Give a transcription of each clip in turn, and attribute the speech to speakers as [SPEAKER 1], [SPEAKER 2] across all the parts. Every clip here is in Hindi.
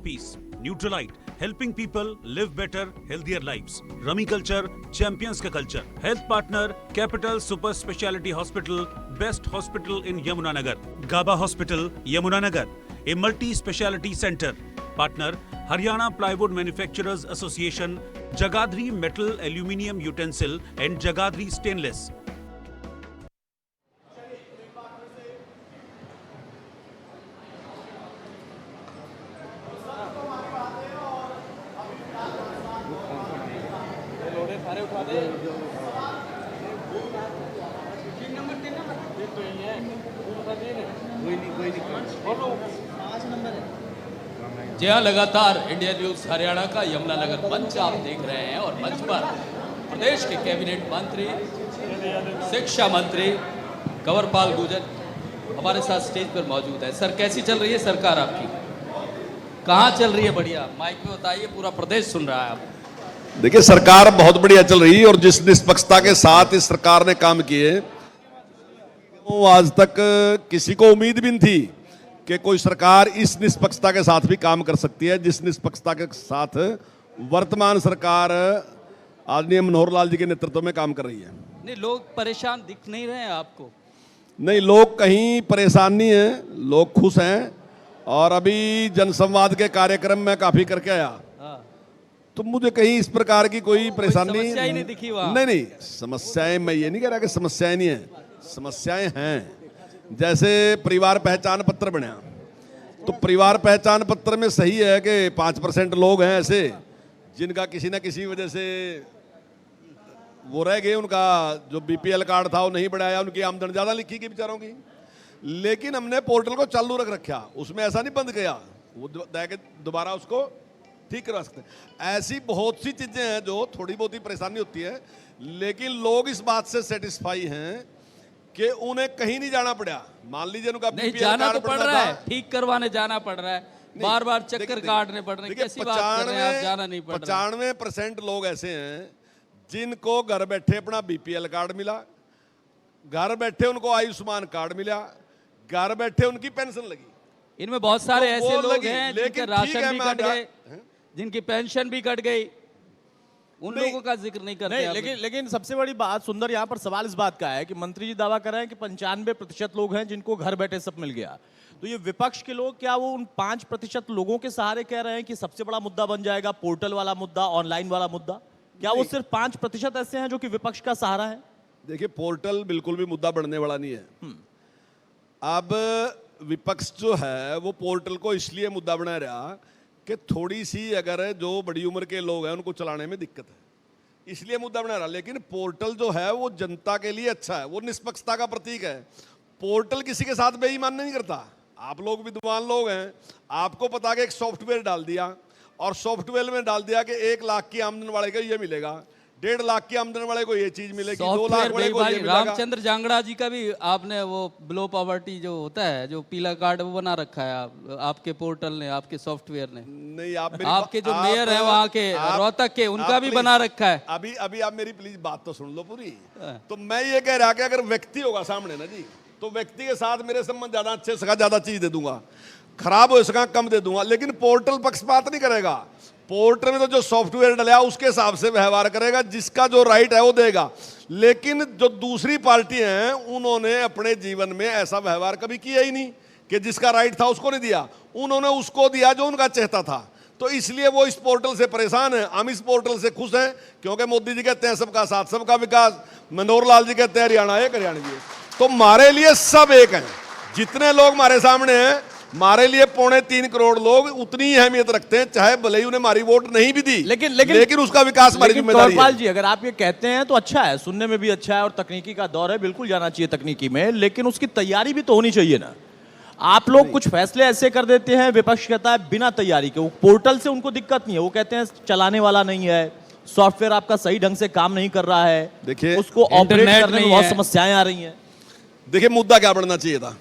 [SPEAKER 1] Peace, Neutralite, helping people live better, healthier lives. Rummy Culture, champions का culture. Health partner, Capital Super Speciality Hospital, best hospital in Yamunanagar. Gaba Hospital, Yamunanagar, a multi-speciality center. Partner, Haryana Plywood Manufacturers Association, Jagadri Metal Aluminium Utensil and Jagadri Stainless.
[SPEAKER 2] जी हाँ, लगातार इंडिया न्यूज हरियाणा का यमुनानगर मंच आप देख रहे हैं और मंच पर प्रदेश के कैबिनेट मंत्री, शिक्षा मंत्री कंवरपाल गुर्जर हमारे साथ स्टेज पर मौजूद है। सर, कैसी चल रही है सरकार आपकी? कहाँ चल रही है? बढ़िया, माइक में बताइए, पूरा प्रदेश सुन रहा है आप।
[SPEAKER 3] देखिए, सरकार बहुत बढ़िया चल रही है और जिस निष्पक्षता के साथ इस सरकार ने काम किए वो आज तक किसी को उम्मीद भी नहीं थी कि कोई सरकार इस निष्पक्षता के साथ भी काम कर सकती है जिस निष्पक्षता के साथ वर्तमान सरकार आदरणीय मनोहर लाल जी के नेतृत्व में काम कर रही है।
[SPEAKER 2] नहीं, लोग परेशान दिख नहीं रहे हैं आपको?
[SPEAKER 3] नहीं, लोग कहीं परेशान नहीं है, लोग खुश हैं। और अभी जनसंवाद के कार्यक्रम में काफी करके आया तो मुझे कहीं इस प्रकार की कोई परेशानी
[SPEAKER 2] नहीं दिखी वहाँ।
[SPEAKER 3] नहीं, समस्याएं, मैं ये नहीं कह रहा कि समस्याएं नहीं है, समस्याएं हैं। जैसे परिवार पहचान पत्र बना, तो परिवार पहचान पत्र में सही है कि 5% लोग हैं ऐसे जिनका किसी ना किसी वजह से वो रह गए, उनका जो बीपीएल कार्ड था वो नहीं बढ़ाया, उनकी आमदन ज्यादा लिखी गई बेचारों की। लेकिन हमने पोर्टल को चालू रखा, उसमें ऐसा नहीं बंद किया, वो दोबारा उसको ठीक करवा सकते हैं। ऐसी बहुत सी चीजें हैं जो थोड़ी बहुत ही परेशानी होती है, लेकिन लोग इस बात से सेटिस्फाई हैं कि उन्हें कहीं नहीं जाना पड़ा। मान लीजिए उनका
[SPEAKER 2] नहीं, जाना तो पड़ रहा है, ठीक करवाने जाना पड़ रहा है, बार बार चक्कर काटने पड़ रहे हैं। कैसी बात कर रहे हैं आप? जाना नहीं पड़ रहा।
[SPEAKER 3] 95% लोग ऐसे हैं जिनको घर बैठे अपना बीपीएल कार्ड मिला, घर बैठे उनको आयुष्मान कार्ड मिला, घर बैठे उनकी पेंशन लगी।
[SPEAKER 2] इनमें बहुत सारे
[SPEAKER 3] तो
[SPEAKER 2] ऐसे लोग हैं जिनके राशन भी कट गए, जिनकी पेंशन भी कट गई, उन लोगों का जिक्र नहीं करते।
[SPEAKER 4] नहीं, लेकिन सबसे बड़ी बात सुंदर यहाँ पर सवाल इस बात का है कि मंत्री जी दावा कर रहे हैं कि 95% लोग हैं जिनको घर बैठे सब मिल गया। तो ये विपक्ष के लोग क्या वो उन 5% लोगों के सहारे कह रहे हैं कि सबसे बड़ा मुद्दा बन जाएगा पोर्टल वाला मुद्दा, ऑनलाइन वाला मुद्दा? क्या वो सिर्फ 5% ऐसे हैं जो कि विपक्ष का सहारा है?
[SPEAKER 3] देखिए, पोर्टल बिल्कुल भी मुद्दा बढ़ने वाला नहीं है। अब विपक्ष जो है वो पोर्टल को इसलिए मुद्दा बना रहा कि थोड़ी सी अगर जो बड़ी उम्र के लोग हैं उनको चलाने में दिक्कत है, इसलिए मुद्दा बना रहा। लेकिन पोर्टल जो है वो जनता के लिए अच्छा है, वो निष्पक्षता का प्रतीक है। पोर्टल किसी के साथ बेईमानी नहीं करता। आप लोग विद्वान लोग हैं, आपको पता कि एक सॉफ्टवेयर डाल दिया और सॉफ्टवेयर में डाल दिया कि 1 लाख की आमदन वाले को ये मिलेगा, 1.5 लाख की आमदन वाले को ये चीज मिलेगी, 2 लाख वाले को ये मिलेगा।
[SPEAKER 2] रामचंद्र जांगड़ा जी का भी आपने वो बिलो पॉवर्टी जो होता है, जो पीला कार्ड, वो बना रखा है आपके पोर्टल ने, आपके सॉफ्टवेयर ने।
[SPEAKER 3] नहीं,
[SPEAKER 2] आपके जो मेयर है वहाँ के रोहतक के, उनका भी बना रखा है।
[SPEAKER 3] अभी आप मेरी प्लीज बात तो सुन लो पूरी। तो मैं ये कह रहा कि अगर व्यक्ति होगा सामने ना जी, तो व्यक्ति के साथ मेरे संबंध ज्यादा अच्छे सका, ज्यादा चीज दे दूंगा, खराब हो सका कम दे दूंगा। लेकिन पोर्टल पक्षपात नहीं करेगा। पोर्टल में तो जो सॉफ्टवेयर डला उसके हिसाब से व्यवहार करेगा, जिसका जो राइट है वो देगा। लेकिन जो दूसरी पार्टी हैं उन्होंने अपने जीवन में ऐसा व्यवहार कभी किया ही नहीं कि जिसका राइट था उसको नहीं दिया, उन्होंने उसको दिया जो उनका चाहता था। तो इसलिए वो इस पोर्टल से परेशान है। हम इस पोर्टल से खुश हैं क्योंकि मोदी जी कहते हैं सबका साथ सबका विकास, मनोहर लाल जी कहते हैं हरियाणा एक हरियाणवी है। तो हमारे लिए सब एक हैं। जितने लोग हमारे सामने हैं, हमारे लिए 2.25 करोड़ लोग उतनी ही अहमियत रखते हैं, चाहे भले ही उन्हें हमारी वोट नहीं भी दी, लेकिन उसका विकास हमारी जिम्मेदारी है।
[SPEAKER 4] कंवरपाल जी, अगर आप ये कहते हैं तो अच्छा है, सुनने में भी अच्छा है और तकनीकी का दौर है, बिल्कुल जाना चाहिए तकनीकी में, लेकिन उसकी तैयारी भी तो होनी चाहिए ना। आप लोग कुछ फैसले ऐसे कर देते हैं, विपक्ष कहता है बिना तैयारी के। वो पोर्टल से उनको दिक्कत नहीं है, वो कहते हैं चलाने वाला नहीं है, सॉफ्टवेयर आपका सही ढंग से काम नहीं कर रहा है,
[SPEAKER 3] देखिए
[SPEAKER 4] उसको ऑपरेट करने में बहुत समस्याएं आ रही हैं।
[SPEAKER 3] देखिए, मुद्दा क्या बढ़ना चाहिए था?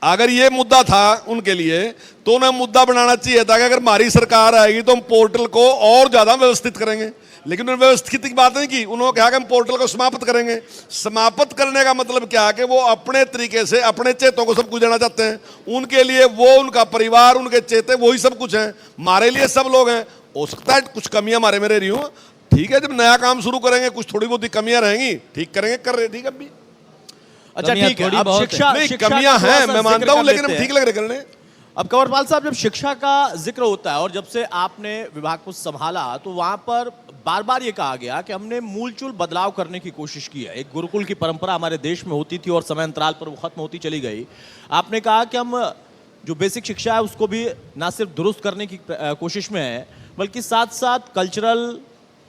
[SPEAKER 3] अगर ये मुद्दा था उनके लिए तो उन्हें मुद्दा बनाना चाहिए था कि अगर हमारी सरकार आएगी तो हम पोर्टल को और ज्यादा व्यवस्थित करेंगे, लेकिन उन्होंने व्यवस्थित की बात नहीं की। उन्होंने कहा कि हम पोर्टल को समाप्त करेंगे। समाप्त करने का मतलब क्या है कि वो अपने तरीके से अपने चेतों को सब कुछ देना चाहते हैं। उनके लिए वो, उनका परिवार, उनके चेते वही सब कुछ है। हमारे लिए सब लोग हैं। हो सकता है कुछ कमियां हमारे में रह रही हूँ, ठीक है, जब नया काम शुरू करेंगे कुछ थोड़ी बहुत कमियां रहेंगी, ठीक करेंगे, कर रहे ठीक है। अभी
[SPEAKER 4] अच्छा
[SPEAKER 2] कमियां
[SPEAKER 4] ठीक है,
[SPEAKER 2] थोड़ी
[SPEAKER 4] अब
[SPEAKER 2] बहुत
[SPEAKER 4] शिक्षा
[SPEAKER 3] नहीं,
[SPEAKER 4] शिक्षा
[SPEAKER 3] कमियां
[SPEAKER 4] का थोड़ा
[SPEAKER 3] हैं,
[SPEAKER 4] सा
[SPEAKER 3] मैं
[SPEAKER 4] जिक्र
[SPEAKER 3] मानता हूं,
[SPEAKER 4] कर
[SPEAKER 3] लेकिन
[SPEAKER 4] लेते
[SPEAKER 3] हम
[SPEAKER 4] हैं।
[SPEAKER 3] ठीक लग रहे करने।
[SPEAKER 4] अब कंवरपाल साहब, जब शिक्षा का जिक्र होता है और जब से आपने विभाग को संभाला तो वहां पर बार बार ये कहा गया कि हमने मूलचूल बदलाव करने की कोशिश की है। एक गुरुकुल की परंपरा हमारे देश में होती थी और समय अंतराल पर वो खत्म होती चली गई। आपने कहा कि हम जो बेसिक शिक्षा है उसको भी ना सिर्फ दुरुस्त करने की कोशिश में है, बल्कि साथ साथ कल्चरल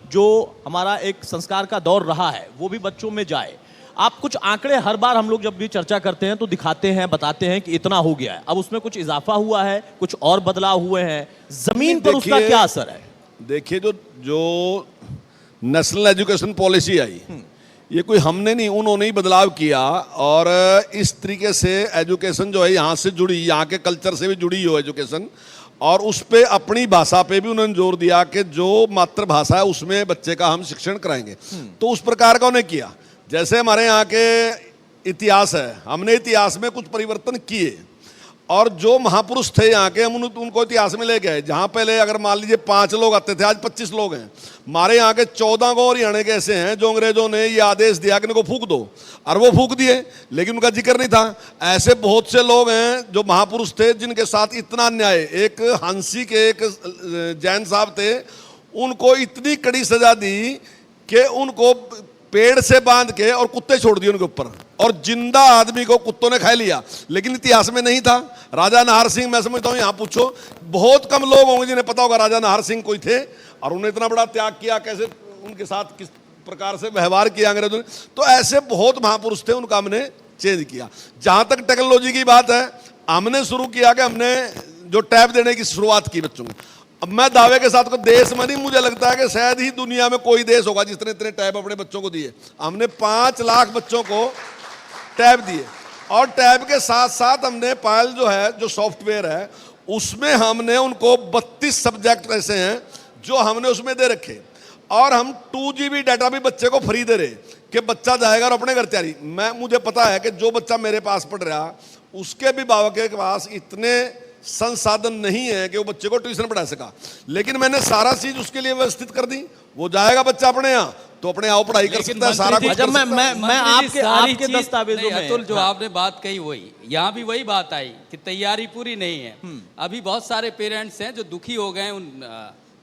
[SPEAKER 4] जो हमारा एक संस्कार का दौर रहा है वो भी बच्चों में जाए। आप कुछ आंकड़े हर बार हम लोग जब भी चर्चा करते हैं तो दिखाते हैं, बताते हैं कि इतना हो गया है। अब उसमें कुछ इजाफा हुआ है, कुछ और बदलाव हुए हैं, जमीन पर उसका क्या असर है?
[SPEAKER 3] देखिए, जो नेशनल एजुकेशन पॉलिसी आई, ये कोई हमने नहीं, उन्होंने ही बदलाव किया। और इस तरीके से एजुकेशन जो है यहाँ से जुड़ी, यहाँ के कल्चर से भी जुड़ी हो एजुकेशन, और उस पे अपनी भाषा पे भी उन्होंने जोर दिया कि जो मातृभाषा है उसमें बच्चे का हम शिक्षण कराएंगे। तो उस प्रकार का उन्हें किया। जैसे हमारे यहाँ के इतिहास है, हमने इतिहास में कुछ परिवर्तन किए, और जो महापुरुष थे यहाँ के, हम उनको इतिहास में ले गए। जहाँ पहले अगर मान लीजिए 5 लोग आते थे, आज 25 लोग हैं। हमारे यहाँ के 14 गाँव हरियाणा के ऐसे हैं जो अंग्रेजों ने ये आदेश दिया कि इनको फूंक दो, और वो फूंक दिए, लेकिन उनका जिक्र नहीं था। ऐसे बहुत से लोग हैं जो महापुरुष थे जिनके साथ इतना अन्याय। एक हंसी के एक जैन साहब थे, उनको इतनी कड़ी सजा दी कि उनको पेड़ से बांध के और कुत्ते छोड़ दिए उनके ऊपर, और जिंदा आदमी को कुत्तों ने खा लिया, लेकिन इतिहास में नहीं था। राजा नाहर सिंह, मैं समझता हूँ यहाँ पूछो, बहुत कम लोग होंगे जिन्हें पता होगा राजा नाहर सिंह कोई थे, और उन्होंने इतना बड़ा त्याग किया, कैसे उनके साथ किस प्रकार से व्यवहार किया अंग्रेजों ने। तो ऐसे बहुत महापुरुष थे, उनका हमने चेंज किया। जहां तक टेक्नोलॉजी की बात है, हमने शुरू किया कि हमने जो टैब देने की शुरुआत की बच्चों को। अब मैं दावे के साथ को देश में नहीं, मुझे लगता है कि शायद ही दुनिया में कोई देश होगा जिसने इतने टैब अपने बच्चों को दिए। हमने 5 लाख बच्चों को टैब दिए, और टैब के साथ साथ हमने पायल जो है, जो सॉफ्टवेयर है, उसमें हमने उनको 32 सब्जेक्ट ऐसे हैं जो हमने उसमें दे रखे, और हम 2 GB डाटा भी बच्चे को फ्री दे रहे कि बच्चा जाएगा और अपने घर तैयारी। मुझे पता है कि जो बच्चा मेरे पास पढ़ रहा, उसके भी बाबा के पास इतने संसाधन नहीं है कि वो बच्चे को ट्यूशन पढ़ा सका, लेकिन मैंने सारा चीज उसके लिए व्यवस्थित कर दी। वो जाएगा बच्चा अपने यहाँ, तो अपने यहाँ पढ़ाई कर सकता है, सारा कुछ।
[SPEAKER 4] मैं आपके दस्तावेजों में,
[SPEAKER 2] अतुल, जो आपने बात कही वही यहाँ भी वही बात आई कि तैयारी पूरी नहीं है। अभी बहुत सारे पेरेंट्स हैं जो दुखी हो गए उन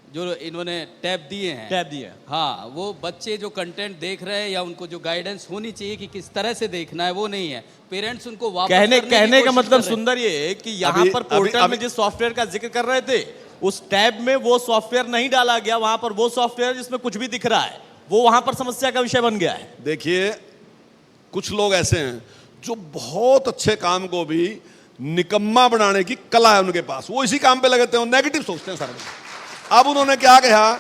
[SPEAKER 2] जो इन्होंने टैब दिए हैं। हाँ, वो बच्चे जो कंटेंट देख रहे हैं या उनको जो गाइडेंस होनी चाहिए कि किस तरह से देखना है, वो नहीं है। पेरेंट्स उनको वापस
[SPEAKER 4] कहने का मतलब सुंदर ये है कि यहाँ पर पोर्टल में जिस सॉफ्टवेयर का जिक्र कर रहे थे, उस टैब में वो सॉफ्टवेयर नहीं डाला गया। वहां पर वो सॉफ्टवेयर जिसमें कुछ भी दिख रहा है, वो वहां पर समस्या का विषय बन गया है।
[SPEAKER 3] देखिए, कुछ लोग ऐसे हैं जो बहुत अच्छे काम को भी निकम्मा बनाने की कला है उनके पास, वो इसी काम पे लगते हैं, नेगेटिव सोचते हैं सारे। अब उन्होंने क्या कहा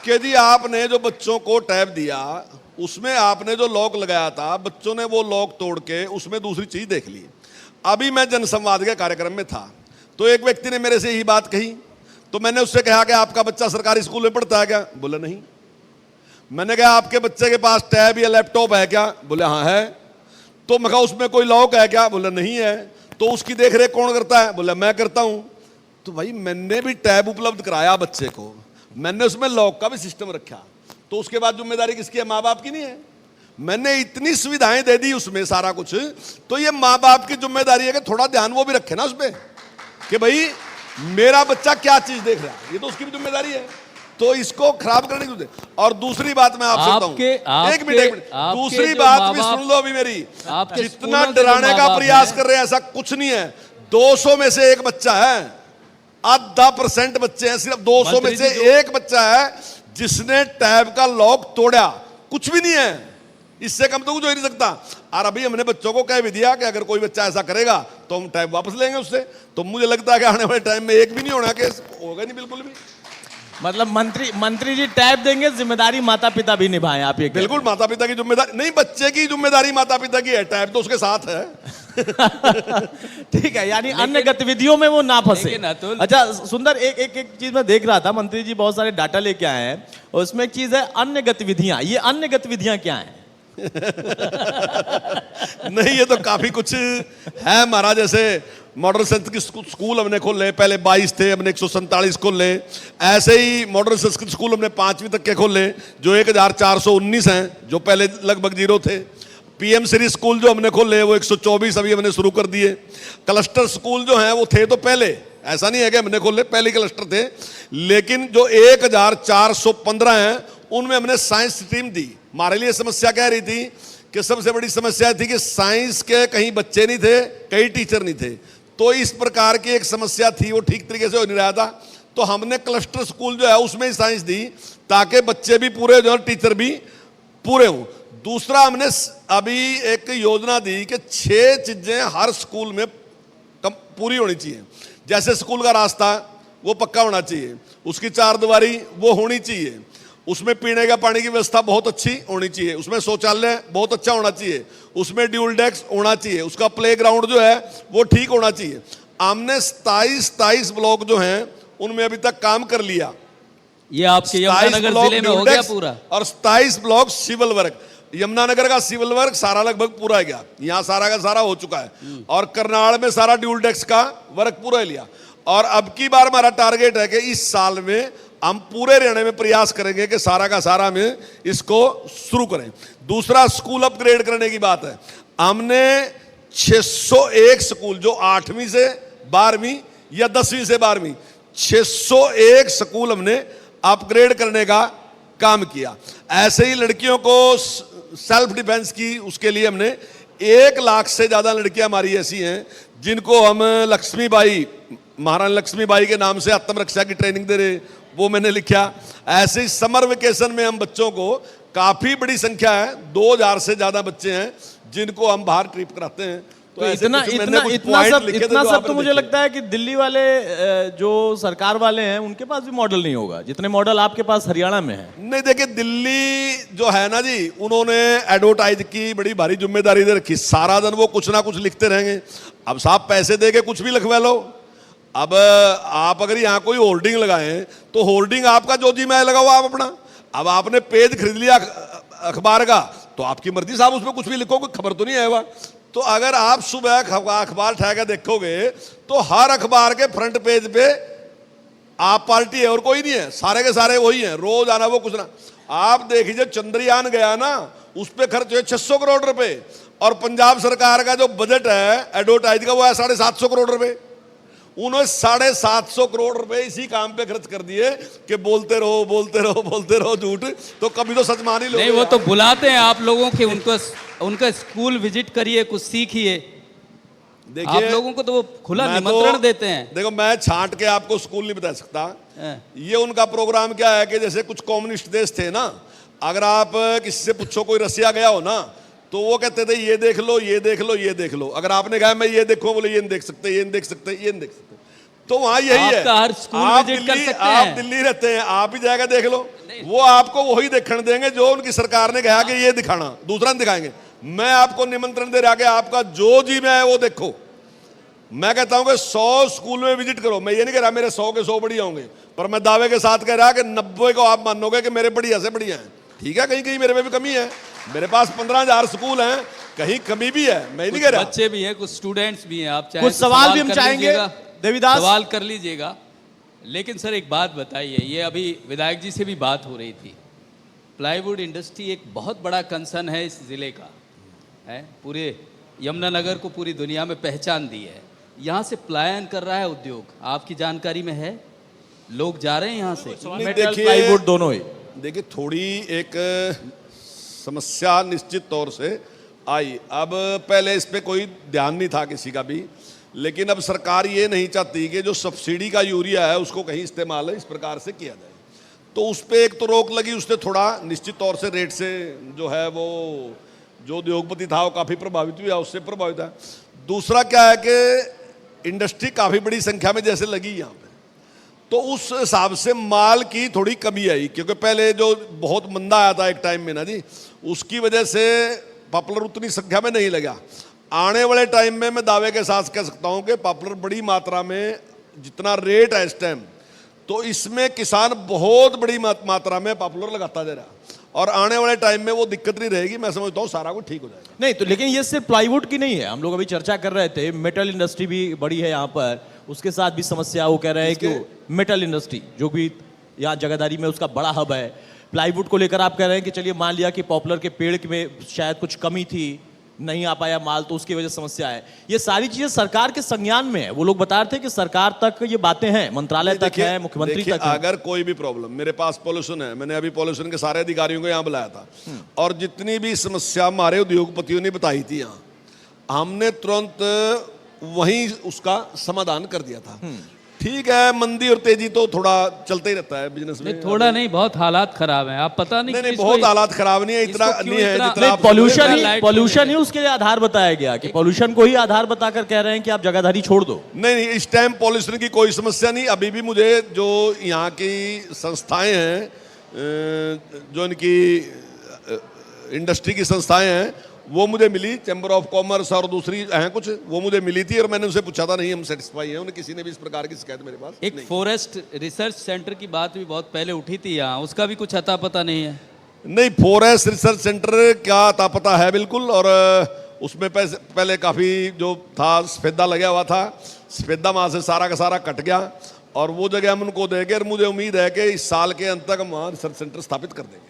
[SPEAKER 3] कि जी आपने जो बच्चों को टैब दिया, उसमें आपने जो लॉक लगाया था, बच्चों ने वो लॉक तोड़ के उसमें दूसरी चीज देख ली। अभी मैं जनसंवाद के कार्यक्रम में था, तो एक व्यक्ति ने मेरे से यही बात कही, तो मैंने उससे कहा कि आपका बच्चा सरकारी स्कूल में पढ़ता है क्या? बोला नहीं। मैंने कहा आपके बच्चे के पास टैब या लैपटॉप है क्या? बोले हाँ है। तो मैं कहा उसमें कोई लॉक है क्या? बोला नहीं है। तो उसकी देखरेख कौन करता है? बोला मैं करता हूं। तो भाई मैंने भी टैब उपलब्ध कराया बच्चे को, मैंने उसमें लॉक का भी सिस्टम रखा, तो उसके बाद जिम्मेदारी किसकी है? माँ बाप की नहीं है? मैंने इतनी सुविधाएं दे दी उसमें सारा कुछ, तो ये माँ बाप की जिम्मेदारी है कि थोड़ा ध्यान वो भी रखे ना उसपे, कि भाई मेरा बच्चा क्या चीज देख रहा है, ये तो उसकी भी जिम्मेदारी है। तो इसको खराब करने की। और दूसरी बात मैं आपसे बताऊं, एक मिनट, दूसरी बात भी सुन लो अभी मेरी। जितना डराने का प्रयास कर रहे हैं ऐसा कुछ नहीं है। 200 में से एक बच्चा है, 0.5% बच्चे हैं, सिर्फ 200 में से एक बच्चा है जिसने टैब का लॉक तोड़ा, कुछ भी नहीं है। इससे कम तो कुछ हो ही नहीं सकता। और अभी हमने बच्चों को कह भी दिया कि अगर कोई बच्चा ऐसा करेगा तो हम टैब वापस लेंगे उससे। तो मुझे लगता है कि आने वाले टाइम में एक भी नहीं होना, केस होगा नहीं बिल्कुल भी।
[SPEAKER 4] मतलब मंत्री जी टैब देंगे, जिम्मेदारी माता पिता भी निभाएं, आप ये
[SPEAKER 3] बिल्कुल माता पिता की जिम्मेदारी नहीं, बच्चे की जिम्मेदारी माता पिता की है, टैब तो उसके साथ है।
[SPEAKER 4] ठीक है, यानी अन्य गतिविधियों में वो ना फंसे।
[SPEAKER 2] लेकिन अतुल-
[SPEAKER 4] अच्छा सुंदर, एक चीज मैं देख रहा था, मंत्री जी बहुत सारे डाटा लेके आए हैं और उसमें एक चीज है अन्य गतिविधियां। ये अन्य गतिविधियां क्या हैं?
[SPEAKER 3] नहीं, ये तो काफी कुछ है हमारा। जैसे मॉडर्न संस्कृत स्कूल हमने खोले, पहले 22 थे, हमने 147 खोले। ऐसे ही मॉडर्न संस्कृत स्कूल हमने 5वीं तक के खोले, जो 1419 हैं, जो पहले लगभग 0 थे। पीएम श्री स्कूल जो हमने खोले वो 124 अभी हमने शुरू कर दिए। क्लस्टर स्कूल जो हैं वो थे तो पहले, ऐसा नहीं है कि हमने खोले, पहले क्लस्टर थे, लेकिन जो 1415 हैं उनमें हमने साइंस स्ट्रीम दी। हमारे लिए समस्या क्या रही थी कि सबसे बड़ी समस्या थी कि साइंस के कहीं बच्चे नहीं थे, कहीं टीचर नहीं थे। तो इस प्रकार की एक समस्या थी, वो ठीक तरीके से हो नहीं रहा था। तो हमने क्लस्टर स्कूल जो है उसमें ही साइंस दी, ताकि बच्चे भी पूरे हो और टीचर भी पूरे हों। दूसरा, हमने अभी एक योजना दी कि 6 चीजें हर स्कूल में पूरी होनी चाहिए। जैसे स्कूल का रास्ता वो पक्का होना चाहिए, उसकी 4 दीवारी वो होनी चाहिए, उसमें पीने का पानी की व्यवस्था बहुत अच्छी होनी चाहिए, उसमें शौचालय बहुत अच्छा होना चाहिए, उसमें ड्यूल डेस्क होना चाहिए, उसका प्लेग्राउंड जो है वो ठीक होना चाहिए। हमने 27 ब्लॉक जो हैं उनमें अभी तक काम कर लिया।
[SPEAKER 2] ये आपके यमुनानगर जिले में हो गया पूरा,
[SPEAKER 3] और 27 ब्लॉक सिविल वर्क। यमुनानगर का सिविल वर्क सारा लगभग पूरा है गया, यहाँ सारा का सारा हो चुका है। और करनाल में सारा ड्यूल डेस्क का वर्क पूरा लिया। और अब की बार हमारा टारगेट है कि इस साल में हम पूरे हरियाणा में प्रयास करेंगे कि सारा का सारा हम इसको शुरू करें। दूसरा, स्कूल अपग्रेड करने की बात है। हमने 601 स्कूल जो 8वीं से 12वीं या 10वीं से 12वीं 601 स्कूल हमने अपग्रेड करने का काम किया। ऐसे ही लड़कियों को सेल्फ डिफेंस की, उसके लिए हमने 1 लाख से ज्यादा लड़कियां हमारी ऐसी हैं जिनको हम लक्ष्मीबाई, महारानी लक्ष्मीबाई के नाम से आत्मरक्षा की ट्रेनिंग दे रहे, वो मैंने लिखा। ऐसे ही समर वेकेशन में हम बच्चों को, काफी बड़ी संख्या है, 2000 से ज्यादा बच्चे हैं जिनको हम बाहर ट्रिप कराते हैं।
[SPEAKER 4] तो इतना सब तो मुझे लगता है कि दिल्ली वाले जो सरकार वाले हैं उनके पास भी मॉडल नहीं होगा जितने मॉडल आपके पास हरियाणा में है।
[SPEAKER 3] नहीं, देखिए दिल्ली जो है ना जी, उन्होंने एडवर्टाइज की बड़ी भारी जिम्मेदारी दे रखी। सारा दिन वो कुछ ना कुछ लिखते रहेंगे। अब साहब पैसे दे के कुछ भी लिखवा लो। अब आप अगर यहाँ कोई होर्डिंग लगाएं तो होर्डिंग आपका जो जी में लगाओ आप अपना। अब आपने पेज खरीद लिया अखबार का तो आपकी मर्जी साहब, उसमें कुछ भी लिखोगे खबर तो नहीं आएगा। तो अगर आप सुबह अखबार उठा के देखोगे तो हर अखबार के फ्रंट पेज पे आप पार्टी है और कोई नहीं है, सारे के सारे वही हैं, रोज आना वो कुछ ना। आप देखिए चंद्रयान गया ना, उस पर खर्च हुए 600 करोड़ रुपए, और पंजाब सरकार का जो बजट है एडवर्टाइज का वो है 750 करोड़ रुपए। उन्होंने 750 करोड़ रुपए इसी काम पे खर्च कर दिए कि बोलते रहो बोलते रहो बोलते रहो झूठ, तो कभी तो सच मान ही लो।
[SPEAKER 2] नहीं, वो तो बुलाते हैं आप लोगों के, उनका स्कूल विजिट करिए, कुछ सीखिए। आप लोगों को तो वो खुला निमंत्रण देते हैं।
[SPEAKER 3] देखो, मैं छांट के आपको स्कूल नहीं बता सकता। ये उनका प्रोग्राम क्या है कि जैसे कुछ कम्युनिस्ट देश थे ना, अगर आप किसी से पूछो कोई रसिया गया हो ना, तो वो कहते थे ये देख लो ये देख लो ये देख लो। अगर आपने कहा मैं ये देखूं, बोले ये नहीं देख सकते ये नहीं देख सकते ये नहीं देख सकते। तो वहां यही है,
[SPEAKER 2] हर स्कूल विजिट कर सकते हैं।
[SPEAKER 3] आप दिल्ली रहते हैं, आप ही जाएगा देख लो, वो आपको वही देखने देंगे जो उनकी सरकार ने कहा कि ये दिखाना, दूसरा नहीं दिखाएंगे। मैं आपको निमंत्रण दे रहा कि आपका जो जी में है वो देखो। मैं कहता हूं कि 100 स्कूल में विजिट करो। मैं ये नहीं कह रहा मेरे 100 के 100 बढ़िया होंगे, पर मैं दावे के साथ कह रहा कि 90 को आप मानोगे कि मेरे बढ़िया से बढ़िया हैं। ठीक है, कहीं कहीं मेरे में भी कमी है। मेरे पास 15,000 स्कूल हैं, कहीं कमी भी है, मैं नहीं कह रहा।
[SPEAKER 2] बच्चे भी हैं, कुछ स्टूडेंट्स भी हैं, आप चाहे
[SPEAKER 4] कुछ सवाल भी हम चाहेंगे, देवीदास
[SPEAKER 2] सवाल कर लीजिएगा। लेकिन सर एक बात बताइए, ये अभी विधायक जी से भी बात हो रही थी, प्लाईवुड इंडस्ट्री एक बहुत बड़ा कंसर्न है इस जिले का, है पूरे यमुनानगर को पूरी दुनिया में पहचान दी है। यहाँ से पलायन कर रहा है उद्योग, आपकी जानकारी में है? लोग जा रहे हैं यहाँ से?
[SPEAKER 4] मेटल प्लाईवुड दोनों ही।
[SPEAKER 3] देखिए, थोड़ी एक समस्या निश्चित तौर से आई। अब पहले इस पे कोई ध्यान नहीं था किसी का भी, लेकिन अब सरकार ये नहीं चाहती कि जो सब्सिडी का यूरिया है उसको कहीं इस्तेमाल इस प्रकार से किया जाए। तो उस पर एक तो रोक लगी, उससे थोड़ा निश्चित तौर से रेट से जो है वो जो उद्योगपति था वो काफ़ी प्रभावित हुआ, उससे प्रभावित है। दूसरा क्या है कि इंडस्ट्री काफ़ी बड़ी संख्या में जैसे लगी यहाँ पे, तो उस हिसाब से माल की थोड़ी कमी आई, क्योंकि पहले जो बहुत मंदा आया था एक टाइम में ना जी, उसकी वजह से पॉपुलर उतनी संख्या में नहीं लगा। आने वाले टाइम में मैं दावे के साथ कह सकता हूं कि पॉपुलर बड़ी मात्रा में जितना रेट है इस टाइम, तो इसमें किसान बहुत बड़ी मात्रा में पॉपुलर लगाता जा रहा है, और आने वाले टाइम में वो दिक्कत नहीं रहेगी। मैं समझता हूँ सारा कुछ ठीक हो जाएगा।
[SPEAKER 4] नहीं तो लेकिन ये सिर्फ प्लाईवुड की नहीं है, हम लोग अभी चर्चा कर रहे थे, मेटल इंडस्ट्री भी बड़ी है यहाँ पर, उसके साथ भी समस्या। वो कह रहे हैं कि मेटल इंडस्ट्री जो भी यहाँ जगाधारी में उसका बड़ा हब है, प्लाईवुड को लेकर आप कह रहे हैं कि चलिए मान लिया कि पॉपुलर के पेड़ में शायद कुछ कमी थी, नहीं आ पाया माल, तो उसकी वजह से समस्या है। ये सारी चीजें सरकार के संज्ञान में है। वो लोग बता रहे थे कि सरकार तक ये बातें हैं, मंत्रालय तक है, मुख्यमंत्री तक है।
[SPEAKER 3] अगर कोई भी प्रॉब्लम, मेरे पास पॉल्यूशन है, मैंने अभी पॉल्यूशन के सारे अधिकारियों को यहाँ बुलाया था, और जितनी भी समस्या हमारे उद्योगपतियों ने बताई थी यहाँ, हमने तुरंत वहीं उसका समाधान कर दिया था। ठीक है, मंदी और तेजी तो थोड़ा चलता ही रहता है बिजनेस में।
[SPEAKER 5] थोड़ा नहीं, बहुत हालात खराब हैं। आप पता नहीं
[SPEAKER 3] नहीं, बहुत हालात खराब नहीं है, इतना नहीं है जितना आप
[SPEAKER 4] पॉल्यूशन ही उसके लिए आधार बताया गया कि पॉल्यूशन को ही आधार बताकर कह रहे हैं कि आप जगाधारी छोड़ दो।
[SPEAKER 3] नहीं, इस टाइम पॉल्यूशन की कोई समस्या नहीं। अभी भी मुझे जो यहाँ की संस्थाएं हैं, जो इनकी इंडस्ट्री की संस्थाएं हैं, वो मुझे मिली, चैम्बर ऑफ कॉमर्स और दूसरी हैं कुछ, वो मुझे मिली थी, और मैंने उनसे पूछा था, नहीं हम सेटिस्फाई हैं, उन्हें किसी ने भी इस प्रकार की शिकायत मेरे पास
[SPEAKER 5] एक फॉरेस्ट रिसर्च सेंटर की बात भी बहुत पहले उठी थी यहाँ, उसका भी कुछ अता पता नहीं है।
[SPEAKER 3] नहीं, फॉरेस्ट रिसर्च सेंटर क्या अता पता है बिल्कुल, और उसमें पहले काफ़ी जो था सफेदा लगा हुआ था, सफेदा वहाँ से सारा का सारा कट गया, और वो जगह हम उनको देंगे, और मुझे उम्मीद है कि इस साल के अंत तक हम वहाँ रिसर्च सेंटर स्थापित कर देंगे।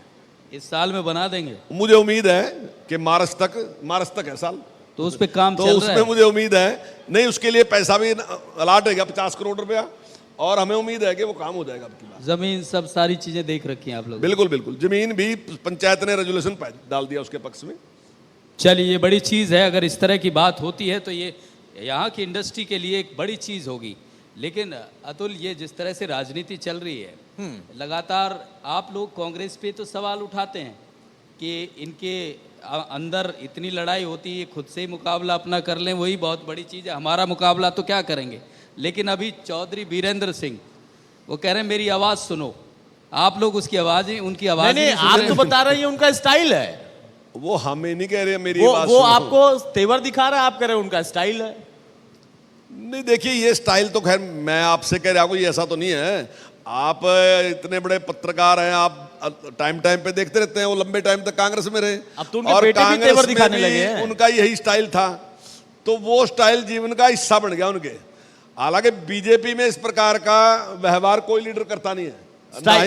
[SPEAKER 5] इस साल में बना देंगे?
[SPEAKER 3] मुझे उम्मीद है कि मार्च तक है साल,
[SPEAKER 5] तो उस पे काम
[SPEAKER 3] तो
[SPEAKER 5] चल
[SPEAKER 3] उसमें
[SPEAKER 5] रहा है।
[SPEAKER 3] मुझे उम्मीद है। नहीं, उसके लिए पैसा भी अलाट हो गया 50 करोड़ रुपया, और हमें उम्मीद है कि वो काम हो जाएगा अब की बार।
[SPEAKER 5] जमीन सब सारी चीजें देख रखी हैं आप लोग?
[SPEAKER 3] बिल्कुल बिल्कुल, जमीन भी पंचायत ने रेजोल्यूशन डाल दिया उसके पक्ष में।
[SPEAKER 5] चलिए, ये बड़ी चीज़ है। अगर इस तरह की बात होती है तो ये यहाँ की इंडस्ट्री के लिए एक बड़ी चीज़ होगी। लेकिन अतुल, ये जिस तरह से राजनीति चल रही है, लगातार आप लोग कांग्रेस पे तो सवाल उठाते हैं कि इनके अंदर इतनी लड़ाई होती है, खुद से ही मुकाबला अपना कर लें, वही बहुत बड़ी चीज़ है, हमारा मुकाबला तो क्या करेंगे। लेकिन अभी चौधरी बीरेंद्र सिंह वो कह रहे हैं मेरी आवाज़ सुनो। आप लोग उसकी आवाज़ ही, उनकी आवाज़
[SPEAKER 4] नहीं, आप तो बता रहे हैं उनका स्टाइल है।
[SPEAKER 3] वो हमें नहीं कह रहे मेरी आवाज़
[SPEAKER 4] वो
[SPEAKER 3] सुनो।
[SPEAKER 4] आपको तेवर दिखा रहा है, आप कह रहे हैं उनका स्टाइल है।
[SPEAKER 3] नहीं, देखिए, ये स्टाइल तो खैर मैं आपसे कह रहा हूँ, ये ऐसा तो नहीं है। आप इतने बड़े पत्रकार हैं, आप टाइम पे देखते रहते हैं, वो लंबे टाइम तक कांग्रेस में रहे,
[SPEAKER 4] अब तो उनके बेटे भी तेवर दिखाने लगे हैं।
[SPEAKER 3] उनका यही स्टाइल था, तो वो स्टाइल जीवन का हिस्सा बन गया उनके। हालांकि बीजेपी में इस प्रकार का व्यवहार कोई लीडर करता नहीं है,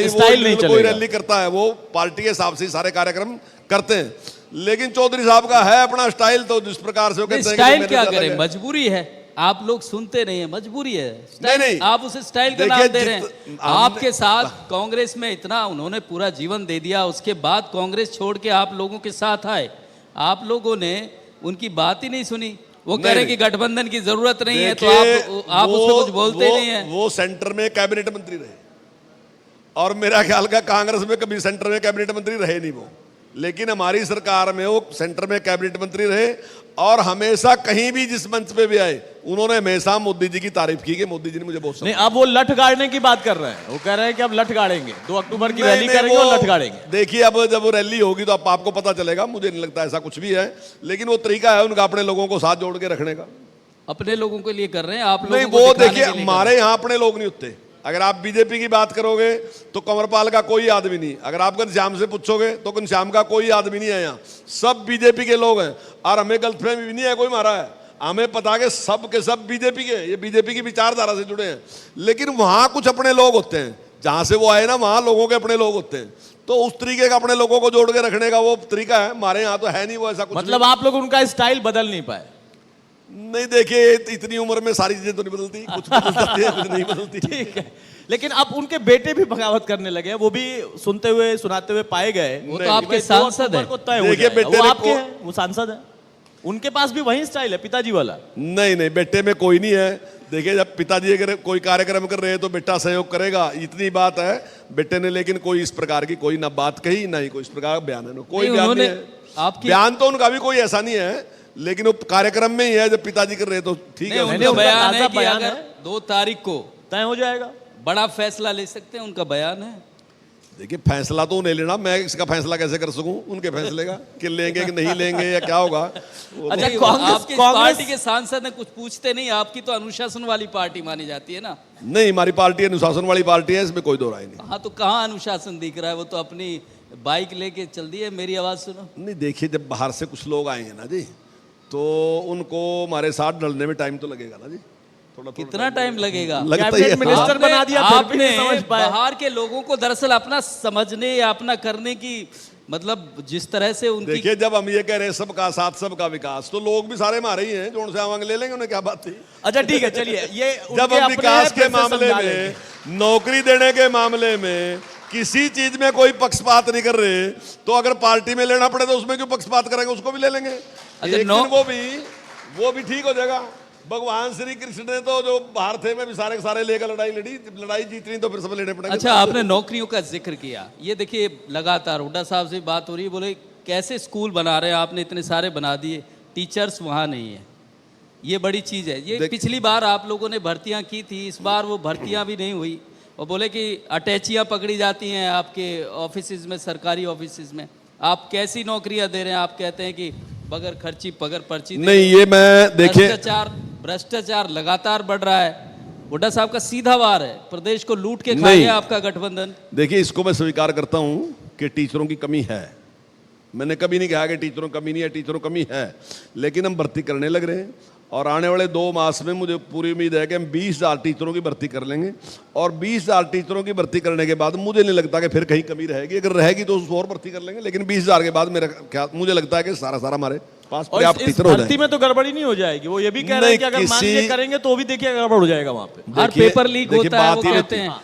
[SPEAKER 4] स्टाइल नहीं
[SPEAKER 3] कोई रैली करता है, वो पार्टी के हिसाब से सारे कार्यक्रम करते हैं। लेकिन चौधरी साहब का है अपना स्टाइल, तो जिस प्रकार से वो कहते हैं कि
[SPEAKER 5] स्टाइल क्या करें, मजबूरी है। आप लोग सुनते नहीं है, मजबूरी है।
[SPEAKER 3] नहीं,
[SPEAKER 5] आप उसे स्टाइल का नाम दे रहे हैं। आपके साथ कांग्रेस में इतना उन्होंने पूरा जीवन दे दिया, उसके बाद कांग्रेस छोड़ के आप लोगों के साथ आए, आप लोगों ने उनकी बात ही नहीं सुनी। वो कह रहे हैं कि गठबंधन की जरूरत नहीं है, तो आप उसमें कुछ बोलते नहीं है।
[SPEAKER 3] वो सेंटर में कैबिनेट मंत्री रहे, और मेरा ख्याल का कांग्रेस में कभी सेंटर में कैबिनेट मंत्री रहे नहीं वो, लेकिन हमारी सरकार में वो सेंटर में कैबिनेट मंत्री रहे, और हमेशा कहीं भी जिस मंच पे भी आए, उन्होंने हमेशा मोदी जी की तारीफ की कि मोदी जी ने मुझे बहुत
[SPEAKER 4] नहीं, अब वो लठ गाड़ने की बात कर रहे हैं। वो कह रहे हैं कि अब लठ गाड़ेंगे, 2 अक्टूबर की रैली करेंगे और लठ गाड़ेंगे।
[SPEAKER 3] देखिए, अब जब रैली होगी तो आपको पता चलेगा। मुझे नहीं लगता ऐसा कुछ भी है, लेकिन वो तरीका है उनका अपने लोगों को साथ जोड़ के रखने का।
[SPEAKER 5] अपने लोगों के लिए कर रहे हैं आप लोग?
[SPEAKER 3] नहीं, वो देखिए, हमारे यहाँ अपने लोग नहीं होते। अगर आप बीजेपी की बात करोगे तो कंवरपाल का कोई आदमी नहीं, अगर आप घनश्याम से पूछोगे तो घनश्याम का कोई आदमी नहीं है यहाँ, सब बीजेपी के लोग हैं। और हमें गलतफहमी भी नहीं है कोई मारा है, हमें पता है सब के सब बीजेपी के, ये बीजेपी की विचारधारा से जुड़े हैं। लेकिन वहाँ कुछ अपने लोग होते हैं, जहाँ से वो आए ना, वहाँ लोगों के अपने लोग होते हैं, तो उस तरीके का अपने लोगों को जोड़ के रखने का वो तरीका है। हमारे यहाँ तो है नहीं वो ऐसा कुछ।
[SPEAKER 4] मतलब आप लोग उनका स्टाइल बदल नहीं पाए?
[SPEAKER 3] नहीं, देखिए, इतनी उम्र में सारी चीजें तो नहीं बदलती, कुछ बदल जाती है, कुछ नहीं बदलती।
[SPEAKER 4] ठीक है, लेकिन अब उनके बेटे भी बगावत करने लगे, वो भी सुनते हुए सुनाते हुए पाए गए।
[SPEAKER 5] वो तो आपके सांसद है।
[SPEAKER 3] देखिए, बेटे
[SPEAKER 4] वो आपके हैं, वो सांसद है, उनके पास भी वही स्टाइल है पिताजी वाला।
[SPEAKER 3] नहीं, बेटे में कोई नहीं है। देखिए, जब पिताजी अगर कोई कार्यक्रम कर रहे हैं तो बेटा सहयोग करेगा, इतनी बात है। बेटे ने लेकिन कोई इस प्रकार की कोई ना बात कही, ना ही कोई इस प्रकार का बयान है, कोई बयान नहीं है। बयान तो उनका भी कोई ऐसा नहीं है, लेकिन वो कार्यक्रम में ही है, जब पिताजी कर रहे हैं तो ठीक है।
[SPEAKER 5] उनका बयान है कि अगर 2 तारीख को
[SPEAKER 4] तय हो जाएगा,
[SPEAKER 5] बड़ा फैसला ले सकते हैं, उनका बयान है।
[SPEAKER 3] देखिए फैसला तो उन्हें लेना, मैं इसका फैसला कैसे कर सकूं उनके फैसले का कि लेंगे कि नहीं लेंगे या क्या होगा वो
[SPEAKER 4] अच्छा,
[SPEAKER 3] तो-
[SPEAKER 5] आपकी पार्टी के सांसद ने कुछ पूछते नहीं, आपकी तो अनुशासन वाली पार्टी मानी जाती है ना।
[SPEAKER 3] नहीं, हमारी पार्टी अनुशासन वाली पार्टी है, इसमें कोई दो राय नहीं।
[SPEAKER 5] हाँ तो कहाँ अनुशासन दिख रहा है, वो तो अपनी बाइक लेके चल दी है। मेरी आवाज सुनो।
[SPEAKER 3] नहीं देखिए, जब बाहर से कुछ लोग आएंगे ना जी, तो उनको हमारे साथ ढलने में टाइम तो लगेगा ना जी, थोड़ा
[SPEAKER 5] कितना टाइम लगेगा?
[SPEAKER 3] लगता ही
[SPEAKER 4] कैबिनेट
[SPEAKER 3] है।
[SPEAKER 4] मिनिस्टर बना दिया, फिर भी
[SPEAKER 5] आपने
[SPEAKER 4] नहीं समझ पाए।
[SPEAKER 5] बाहर के लोगों को दरअसल अपना समझने या अपना करने की, मतलब जिस तरह से उनकी
[SPEAKER 3] देखिए जब हम ये कह रहे हैं सबका साथ सबका विकास, तो लोग भी सारे हमारे ही हैं, जोन से आवांग ले लेंगे, उन्हें क्या बात थी।
[SPEAKER 4] अच्छा ठीक है, चलिए ये
[SPEAKER 3] जब
[SPEAKER 4] उनके
[SPEAKER 3] हम
[SPEAKER 4] अपने
[SPEAKER 3] विकास
[SPEAKER 4] हैं,
[SPEAKER 3] के
[SPEAKER 4] फिर से
[SPEAKER 3] मामले
[SPEAKER 4] समझा
[SPEAKER 3] में,
[SPEAKER 4] लेंगे।
[SPEAKER 3] नौकरी देने के मामले में किसी चीज में कोई पक्षपात नहीं कर रहे, तो अगर पार्टी में लेना पड़े तो उसमें क्यों पक्षपात करेंगे, उसको भी ले लेंगे।
[SPEAKER 5] अच्छा,
[SPEAKER 3] एक दिन वो भी ठीक हो जाएगा। भगवान श्री कृष्ण ने तो जो बाहर थे में भी सारे के सारे लेकर लड़ाई लड़ी, लड़ाई जीतनी तो फिर सब लेने पड़ेंगे।
[SPEAKER 5] अच्छा, आपने नौकरियों का जिक्र किया, ये देखिए लगातार हुड्डा साहब से बात हो रही है, बोले कैसे स्कूल बना रहे हैं आपने, इतने सारे बना दिए, टीचर्स वहाँ नहीं है, ये बड़ी चीज़ है। ये पिछली बार आप लोगों ने भर्तियाँ की थी, इस बार वो भर्तियाँ भी नहीं हुई, और बोले कि अटैचियाँ पकड़ी जाती हैं आपके ऑफिस में, सरकारी ऑफिस में। आप कैसी नौकरियाँ दे रहे हैं? आप कहते हैं कि बगैर खर्ची बगैर पर्ची
[SPEAKER 3] नहीं, ये मैं देखिए
[SPEAKER 5] भ्रष्टाचार लगातार बढ़ रहा है। हुड्डा साहब का सीधा वार है, प्रदेश को लूट के खा
[SPEAKER 3] नहीं।
[SPEAKER 5] गया आपका गठबंधन।
[SPEAKER 3] देखिए इसको मैं स्वीकार करता हूं कि टीचरों की कमी है, मैंने कभी नहीं कहा कि टीचरों की कमी नहीं है, टीचरों की कमी है, लेकिन हम भर्ती करने लग रहे हैं, और आने वाले 2 मास में मुझे पूरी उम्मीद है कि हम 20,000 टीचरों की भर्ती कर लेंगे, और 20,000 टीचरों की भर्ती करने के बाद मुझे नहीं लगता कि फिर कहीं कमी रहेगी। अगर रहेगी तो उसको और भर्ती कर लेंगे, लेकिन 20,000 के बाद मुझे लगता है कि सारा हमारे पास
[SPEAKER 4] और
[SPEAKER 3] पर्याप्त
[SPEAKER 4] इस
[SPEAKER 3] टीचर हो
[SPEAKER 4] भर्ती में तो गड़बड़ी नहीं हो जाएगी, वो ये भी कह रहे हैं कि अगर मान के करेंगे तो भी देखिए गड़बड़ हो जाएगा वहां पे।
[SPEAKER 5] हर
[SPEAKER 3] देखिए-
[SPEAKER 5] पेपर लीक
[SPEAKER 3] देखिए,
[SPEAKER 5] होता है, वो
[SPEAKER 3] बात ये
[SPEAKER 5] कहते हैं।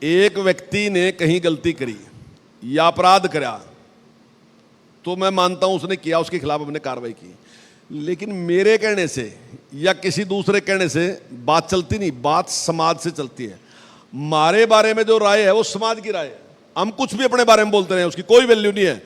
[SPEAKER 3] एक व्यक्ति ने कहीं गलती करी या अपराध करा तो मैं मानता हूं उसने किया, उसके खिलाफ हमने कार्रवाई की, लेकिन मेरे कहने से या किसी दूसरे कहने से बात चलती नहीं, बात समाज से चलती है। हमारे बारे में जो राय है वो समाज की राय है, हम कुछ भी अपने बारे में बोलते रहे, उसकी कोई वैल्यू नहीं है।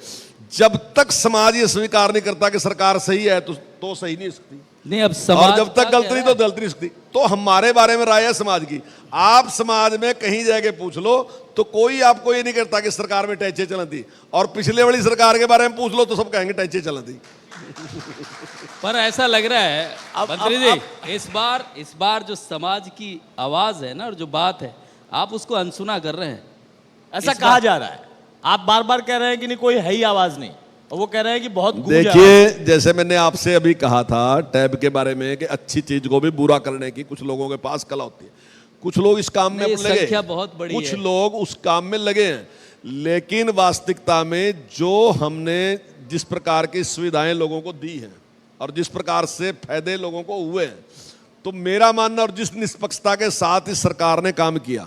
[SPEAKER 3] जब तक समाज ये स्वीकार नहीं करता कि सरकार सही है तो सही नहीं हो सकती,
[SPEAKER 5] नहीं अब
[SPEAKER 3] और
[SPEAKER 5] समाज
[SPEAKER 3] जब तक गलती नहीं तो गलती नहीं सकती। तो हमारे बारे में राय है समाज की। आप समाज में कहीं जाके पूछ लो तो कोई आपको ये नहीं करता कि सरकार में टैचे चलन थी, और पिछले वाली सरकार के बारे में पूछ लो तो सब कहेंगे टैचे चलन थी।
[SPEAKER 5] पर ऐसा लग रहा है मंत्री जी, इस बार जो समाज की आवाज है ना, और जो बात है, आप उसको अनसुना कर रहे हैं।
[SPEAKER 4] ऐसा कहा जा रहा है, आप बार बार कह रहे हैं कि नहीं कोई है ही आवाज नहीं, और वो कह रहे हैं कि बहुत गूंज है।
[SPEAKER 3] देखिए जैसे मैंने आपसे अभी कहा था टैब के बारे में कि अच्छी चीज को भी बुरा करने की कुछ लोगों के पास कला होती है, कुछ लोग इस काम में
[SPEAKER 5] नहीं,
[SPEAKER 3] लगे,
[SPEAKER 5] संख्या बहुत बड़ी
[SPEAKER 3] कुछ
[SPEAKER 5] है।
[SPEAKER 3] लोग उस काम में लगे हैं, लेकिन वास्तविकता में जो हमने जिस प्रकार की सुविधाएं लोगों को दी हैं और जिस प्रकार से फायदे लोगों को हुए हैं, तो मेरा मानना, और जिस निष्पक्षता के साथ इस सरकार ने काम किया,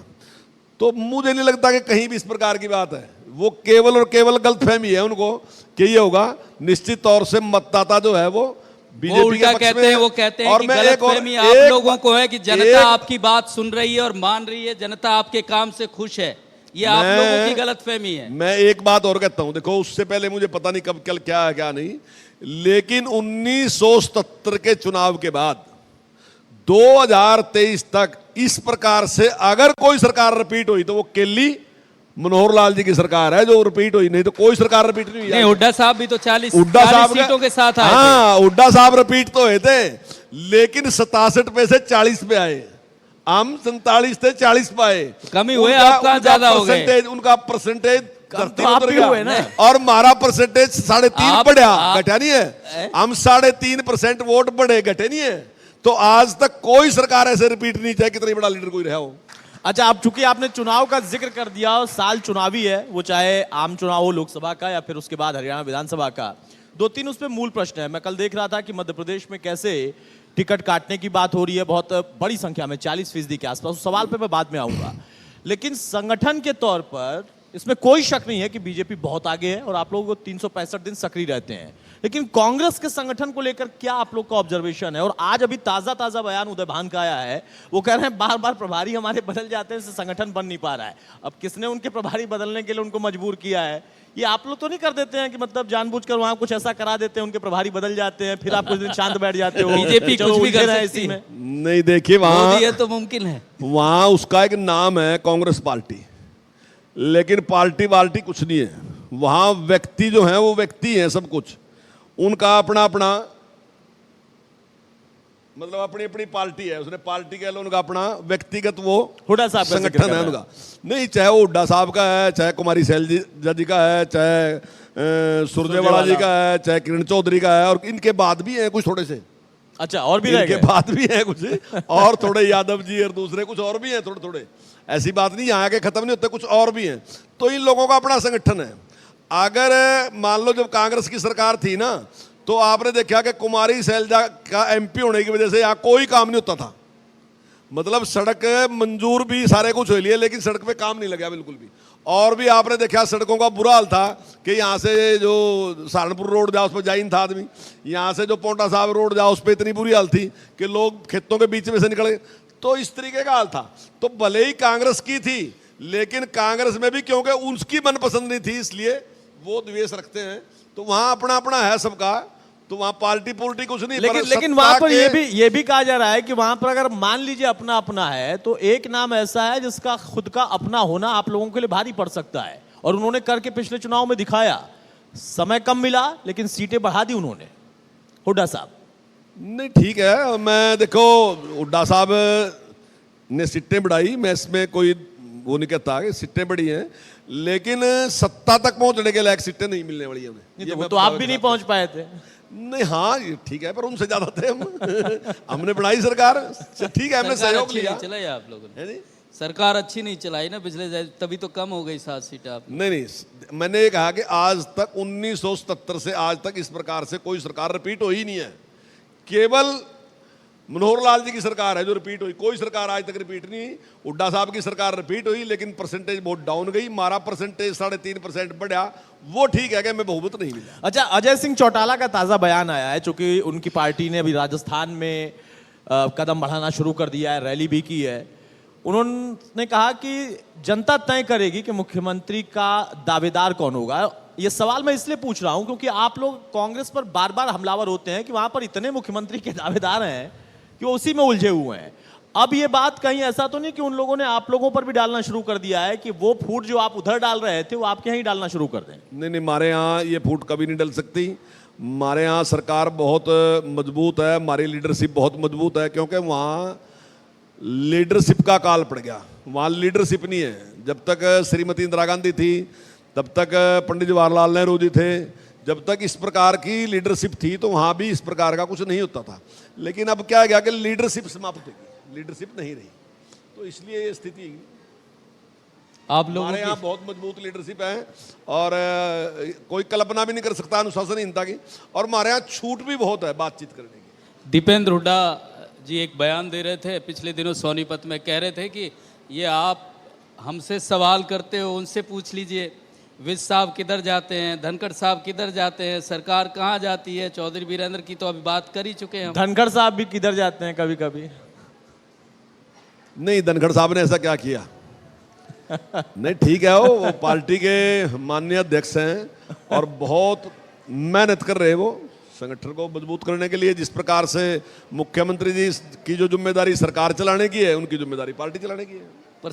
[SPEAKER 3] तो मुझे नहीं लगता कि कहीं भी इस प्रकार की बात है। वो केवल और केवल गलतफहमी है उनको कि ये होगा। निश्चित तौर से मतदाता जो है वो बीजेपी के
[SPEAKER 5] उल्टा
[SPEAKER 3] पक्ष
[SPEAKER 5] कहते
[SPEAKER 3] में
[SPEAKER 5] हैं, वो कहते हैं
[SPEAKER 3] और
[SPEAKER 5] कि
[SPEAKER 3] मैं एक और-
[SPEAKER 5] गलतफहमी आप
[SPEAKER 3] एक-
[SPEAKER 5] लोगों को है कि जनता
[SPEAKER 3] एक-
[SPEAKER 5] आपकी बात सुन रही है और मान रही है, जनता आपके काम से खुश है, ये आप
[SPEAKER 3] मैं-
[SPEAKER 5] लोगों की गलतफहमी है।
[SPEAKER 3] मैं एक बात और कहता हूं, देखो उससे पहले मुझे पता नहीं कब कल क्या है क्या नहीं, लेकिन 1977 के चुनाव के बाद 2023 तक इस प्रकार से अगर कोई सरकार रिपीट हुई तो वो केली मनोहर लाल जी की सरकार है जो रिपीट हुई, नहीं तो कोई सरकार रिपीट नहीं हुई।
[SPEAKER 5] नहीं, हुड्डा साहब भी तो 40
[SPEAKER 3] हुड्डा साहब
[SPEAKER 5] सीटों के साथ आए थे।
[SPEAKER 3] हाँ, हुड्डा साहब रिपीट तो हुए थे, लेकिन 67 पे से 40 पे आए, हम 47 थे 40 पे आए।
[SPEAKER 5] कमी हुए, आप कहाँ ज्यादा हो गए?
[SPEAKER 3] उनका परसेंटेज धरती
[SPEAKER 4] तो
[SPEAKER 3] में
[SPEAKER 4] आप
[SPEAKER 3] उतर
[SPEAKER 4] भी
[SPEAKER 3] गया।
[SPEAKER 4] हुए ना।
[SPEAKER 3] और हमारा परसेंटेज 3.5
[SPEAKER 5] आप-
[SPEAKER 3] बढ़ा,
[SPEAKER 5] आप-
[SPEAKER 3] घटा नहीं है, हम 3.5% वोट बढ़े, घटे नहीं है। तो आज तक कोई सरकार ऐसे रिपीट नहीं, चाहे कितनी बड़ा लीडर कोई रहा हो।
[SPEAKER 4] अच्छा, अब चूंकि आपने चुनाव का जिक्र कर दिया और साल चुनावी है, वो चाहे आम चुनाव हो लोकसभा का या फिर उसके बाद हरियाणा विधानसभा का, 2-3 उस पर मूल प्रश्न है। मैं कल देख रहा था कि मध्य प्रदेश में कैसे टिकट काटने की बात हो रही है बहुत बड़ी संख्या में, 40% के आसपास। उस सवाल पे मैं बाद में आऊंगा, लेकिन संगठन के तौर पर इसमें कोई शक नहीं है कि बीजेपी बहुत आगे है और आप लोग 365 दिन सक्रिय रहते हैं, लेकिन कांग्रेस के संगठन को लेकर क्या आप लोग का ऑब्जर्वेशन है? और आज अभी ताजा बयान उदय भान का आया है, वो कह रहे हैं बार बार प्रभारी हमारे बदल जाते हैं, इससे संगठन बन नहीं पा रहा है। अब किसने उनके प्रभारी बदलने के लिए उनको मजबूर किया है? ये आप लोग तो नहीं कर देते हैं कि मतलब जानबूझकर वहां कुछ ऐसा करा देते हैं, उनके प्रभारी बदल जाते हैं, फिर आप कुछ दिन शांत बैठ जाते हो?
[SPEAKER 5] बीजेपी
[SPEAKER 4] चलो
[SPEAKER 5] कुछ भी
[SPEAKER 4] उलझे
[SPEAKER 5] कर
[SPEAKER 4] रहे
[SPEAKER 5] सकती
[SPEAKER 4] इसी
[SPEAKER 5] है।
[SPEAKER 4] में।
[SPEAKER 3] नहीं देखिए,
[SPEAKER 5] मोदी है तो मुमकिन है।
[SPEAKER 3] वहां उसका एक नाम है कांग्रेस पार्टी, लेकिन पार्टी वार्टी कुछ नहीं है वहां। व्यक्ति जो है वो व्यक्ति हैं सब कुछ, उनका अपना अपना मतलब अपनी अपनी पार्टी है। उसने पार्टी कह लो, उनका अपना व्यक्तिगत वो
[SPEAKER 4] हुड्डा साहब का जिक्र
[SPEAKER 3] संगठन
[SPEAKER 4] कर
[SPEAKER 3] है
[SPEAKER 4] रहे
[SPEAKER 3] उनका। नहीं, चाहे वो हुड्डा साहब का है, चाहे कुमारी शैलजा जी का है, चाहे सुरजेवाला जी का है, चाहे किरण चौधरी का है, और इनके बाद भी हैं कुछ थोड़े से।
[SPEAKER 4] अच्छा, और भी रह
[SPEAKER 3] इनके
[SPEAKER 4] गए।
[SPEAKER 3] बाद भी हैं कुछ और थोड़े, यादव जी और दूसरे कुछ और भी हैं थोड़े थोड़े। ऐसी बात नहीं यहाँ के खत्म नहीं होते, कुछ और भी हैं। तो इन लोगों का अपना संगठन है। अगर मान लो जब कांग्रेस की सरकार थी ना, तो आपने देखा कि कुमारी शैलजा का एमपी होने की वजह से यहाँ कोई काम नहीं होता था। मतलब सड़क मंजूर भी सारे कुछ हो लिए, लेकिन सड़क पे काम नहीं लगा बिल्कुल भी। और भी आपने देखा सड़कों का बुरा हाल था कि यहाँ से जो सहारनपुर रोड जाओ उस पर जा ही नहीं था आदमी, यहाँ से जो पोंटा साहब रोड जाओ उस पर इतनी बुरी हाल थी कि लोग खेतों के बीच में से निकले। तो इस तरीके का हाल था। तो भले ही कांग्रेस की थी, लेकिन कांग्रेस में भी क्योंकि उसकी मनपसंद नहीं थी इसलिए वो द्वेष रखते हैं। तो वहां अपना अपना है सबका, तो वहां पार्टी पुर्टी कुछ नहीं।
[SPEAKER 4] लेकिन वहां पर ये भी कहा जा रहा है कि वहां पर अगर मान लीजिए अपना अपना है, तो एक नाम ऐसा है जिसका खुद का अपना होना आप लोगों के लिए भारी पड़ सकता है। और उन्होंने करके पिछले चुनाव में दिखाया। समय कम मिला लेकिन सीटें बढ़ा दी उन्होंने, हुड्डा साहब।
[SPEAKER 3] नहीं, ठीक है। मैं देखो हुड्डा साहब ने सीटें बढ़ाई, मैं इसमें कोई वो नहीं कहता कि सीटें बढ़ी हैं, लेकिन सत्ता तक पहुंचने के लायक सीटें नहीं मिलने वाली हमें।
[SPEAKER 4] ये तो आप भी नहीं पहुंच पाए थे।
[SPEAKER 3] नहीं, हाँ ये ठीक है, पर उनसे ज्यादा थे हम हमने बनाई सरकार, ठीक है, हमने
[SPEAKER 5] सरकार
[SPEAKER 3] सहयोग
[SPEAKER 5] अच्छी
[SPEAKER 3] लिया।
[SPEAKER 5] नहीं चलाई आप लोगों ने,
[SPEAKER 3] है जी?
[SPEAKER 5] सरकार अच्छी नहीं चलाई ना पिछले, तभी तो कम हो गई 7 सीटें आप।
[SPEAKER 3] नहीं, मैंने ये कहा कि आज तक 1977 से आज तक इस प्रकार से कोई सरकार रिपीट हो ही नहीं है। केवल मनोहर लाल जी की सरकार है जो रिपीट हुई, कोई सरकार आज तक रिपीट नहीं। हुड्डा साहब की सरकार रिपीट हुई, लेकिन परसेंटेज बहुत डाउन गई। हमारा परसेंटेज 3.5% बढ़ा, वो ठीक है कि हमें बहुमत नहीं मिला।
[SPEAKER 4] अच्छा, अजय सिंह चौटाला का ताजा बयान आया है, चूंकि उनकी पार्टी ने अभी राजस्थान में कदम बढ़ाना शुरू कर दिया है, रैली भी की है। उन्होंने कहा कि जनता तय करेगी कि मुख्यमंत्री का दावेदार कौन होगा। ये सवाल मैं इसलिए पूछ रहा हूं क्योंकि आप लोग कांग्रेस पर बार बार हमलावर होते हैं कि वहां पर इतने मुख्यमंत्री के दावेदार हैं कि वो उसी में उलझे हुए हैं। अब ये बात कहीं ऐसा तो नहीं कि उन लोगों ने आप लोगों पर भी डालना शुरू कर दिया है कि वो फूट जो आप उधर डाल रहे थे वो आपके यहाँ ही डालना शुरू कर दें?
[SPEAKER 3] नहीं, हमारे यहाँ ये फूट कभी नहीं डल सकती। हमारे यहाँ सरकार बहुत मजबूत है, हमारी लीडरशिप बहुत मजबूत है, क्योंकि वहाँ लीडरशिप का काल पड़ गया। वहाँ लीडरशिप नहीं है। जब तक श्रीमती इंदिरा गांधी थी, तब तक पंडित जवाहरलाल नेहरू जी थे, जब तक इस प्रकार की लीडरशिप थी तो वहाँ भी इस प्रकार का कुछ नहीं होता था। लेकिन अब क्या गया कि लीडरशिप समाप्त होगी, लीडरशिप नहीं रही, तो इसलिए ये स्थिति।
[SPEAKER 5] आप लोगों
[SPEAKER 3] हमारे यहाँ बहुत मजबूत लीडरशिप है और कोई कल्पना भी नहीं कर सकता अनुशासनहीनता की। और हमारे यहाँ छूट भी बहुत है बातचीत करने की।
[SPEAKER 5] दीपेंद्र हुड्डा जी एक बयान दे रहे थे पिछले दिनों सोनीपत में, कह रहे थे कि ये आप हमसे सवाल करते हो, उनसे पूछ लीजिए विज साहब किधर जाते हैं, धनखड़ साहब किधर जाते हैं, सरकार कहाँ जाती है। चौधरी वीरेंद्र की तो अभी बात कर ही चुके हैं।
[SPEAKER 4] धनखड़ साहब भी किधर जाते हैं कभी कभी?
[SPEAKER 3] नहीं, धनखड़ साहब ने ऐसा क्या किया? नहीं, ठीक है, वो पार्टी के माननीय अध्यक्ष हैं और बहुत मेहनत कर रहे हैं वो संगठन को मजबूत करने के लिए। जिस प्रकार से मुख्यमंत्री जी की जो जिम्मेदारी सरकार चलाने की है, उनकी जिम्मेदारी पार्टी चलाने की है।
[SPEAKER 5] पर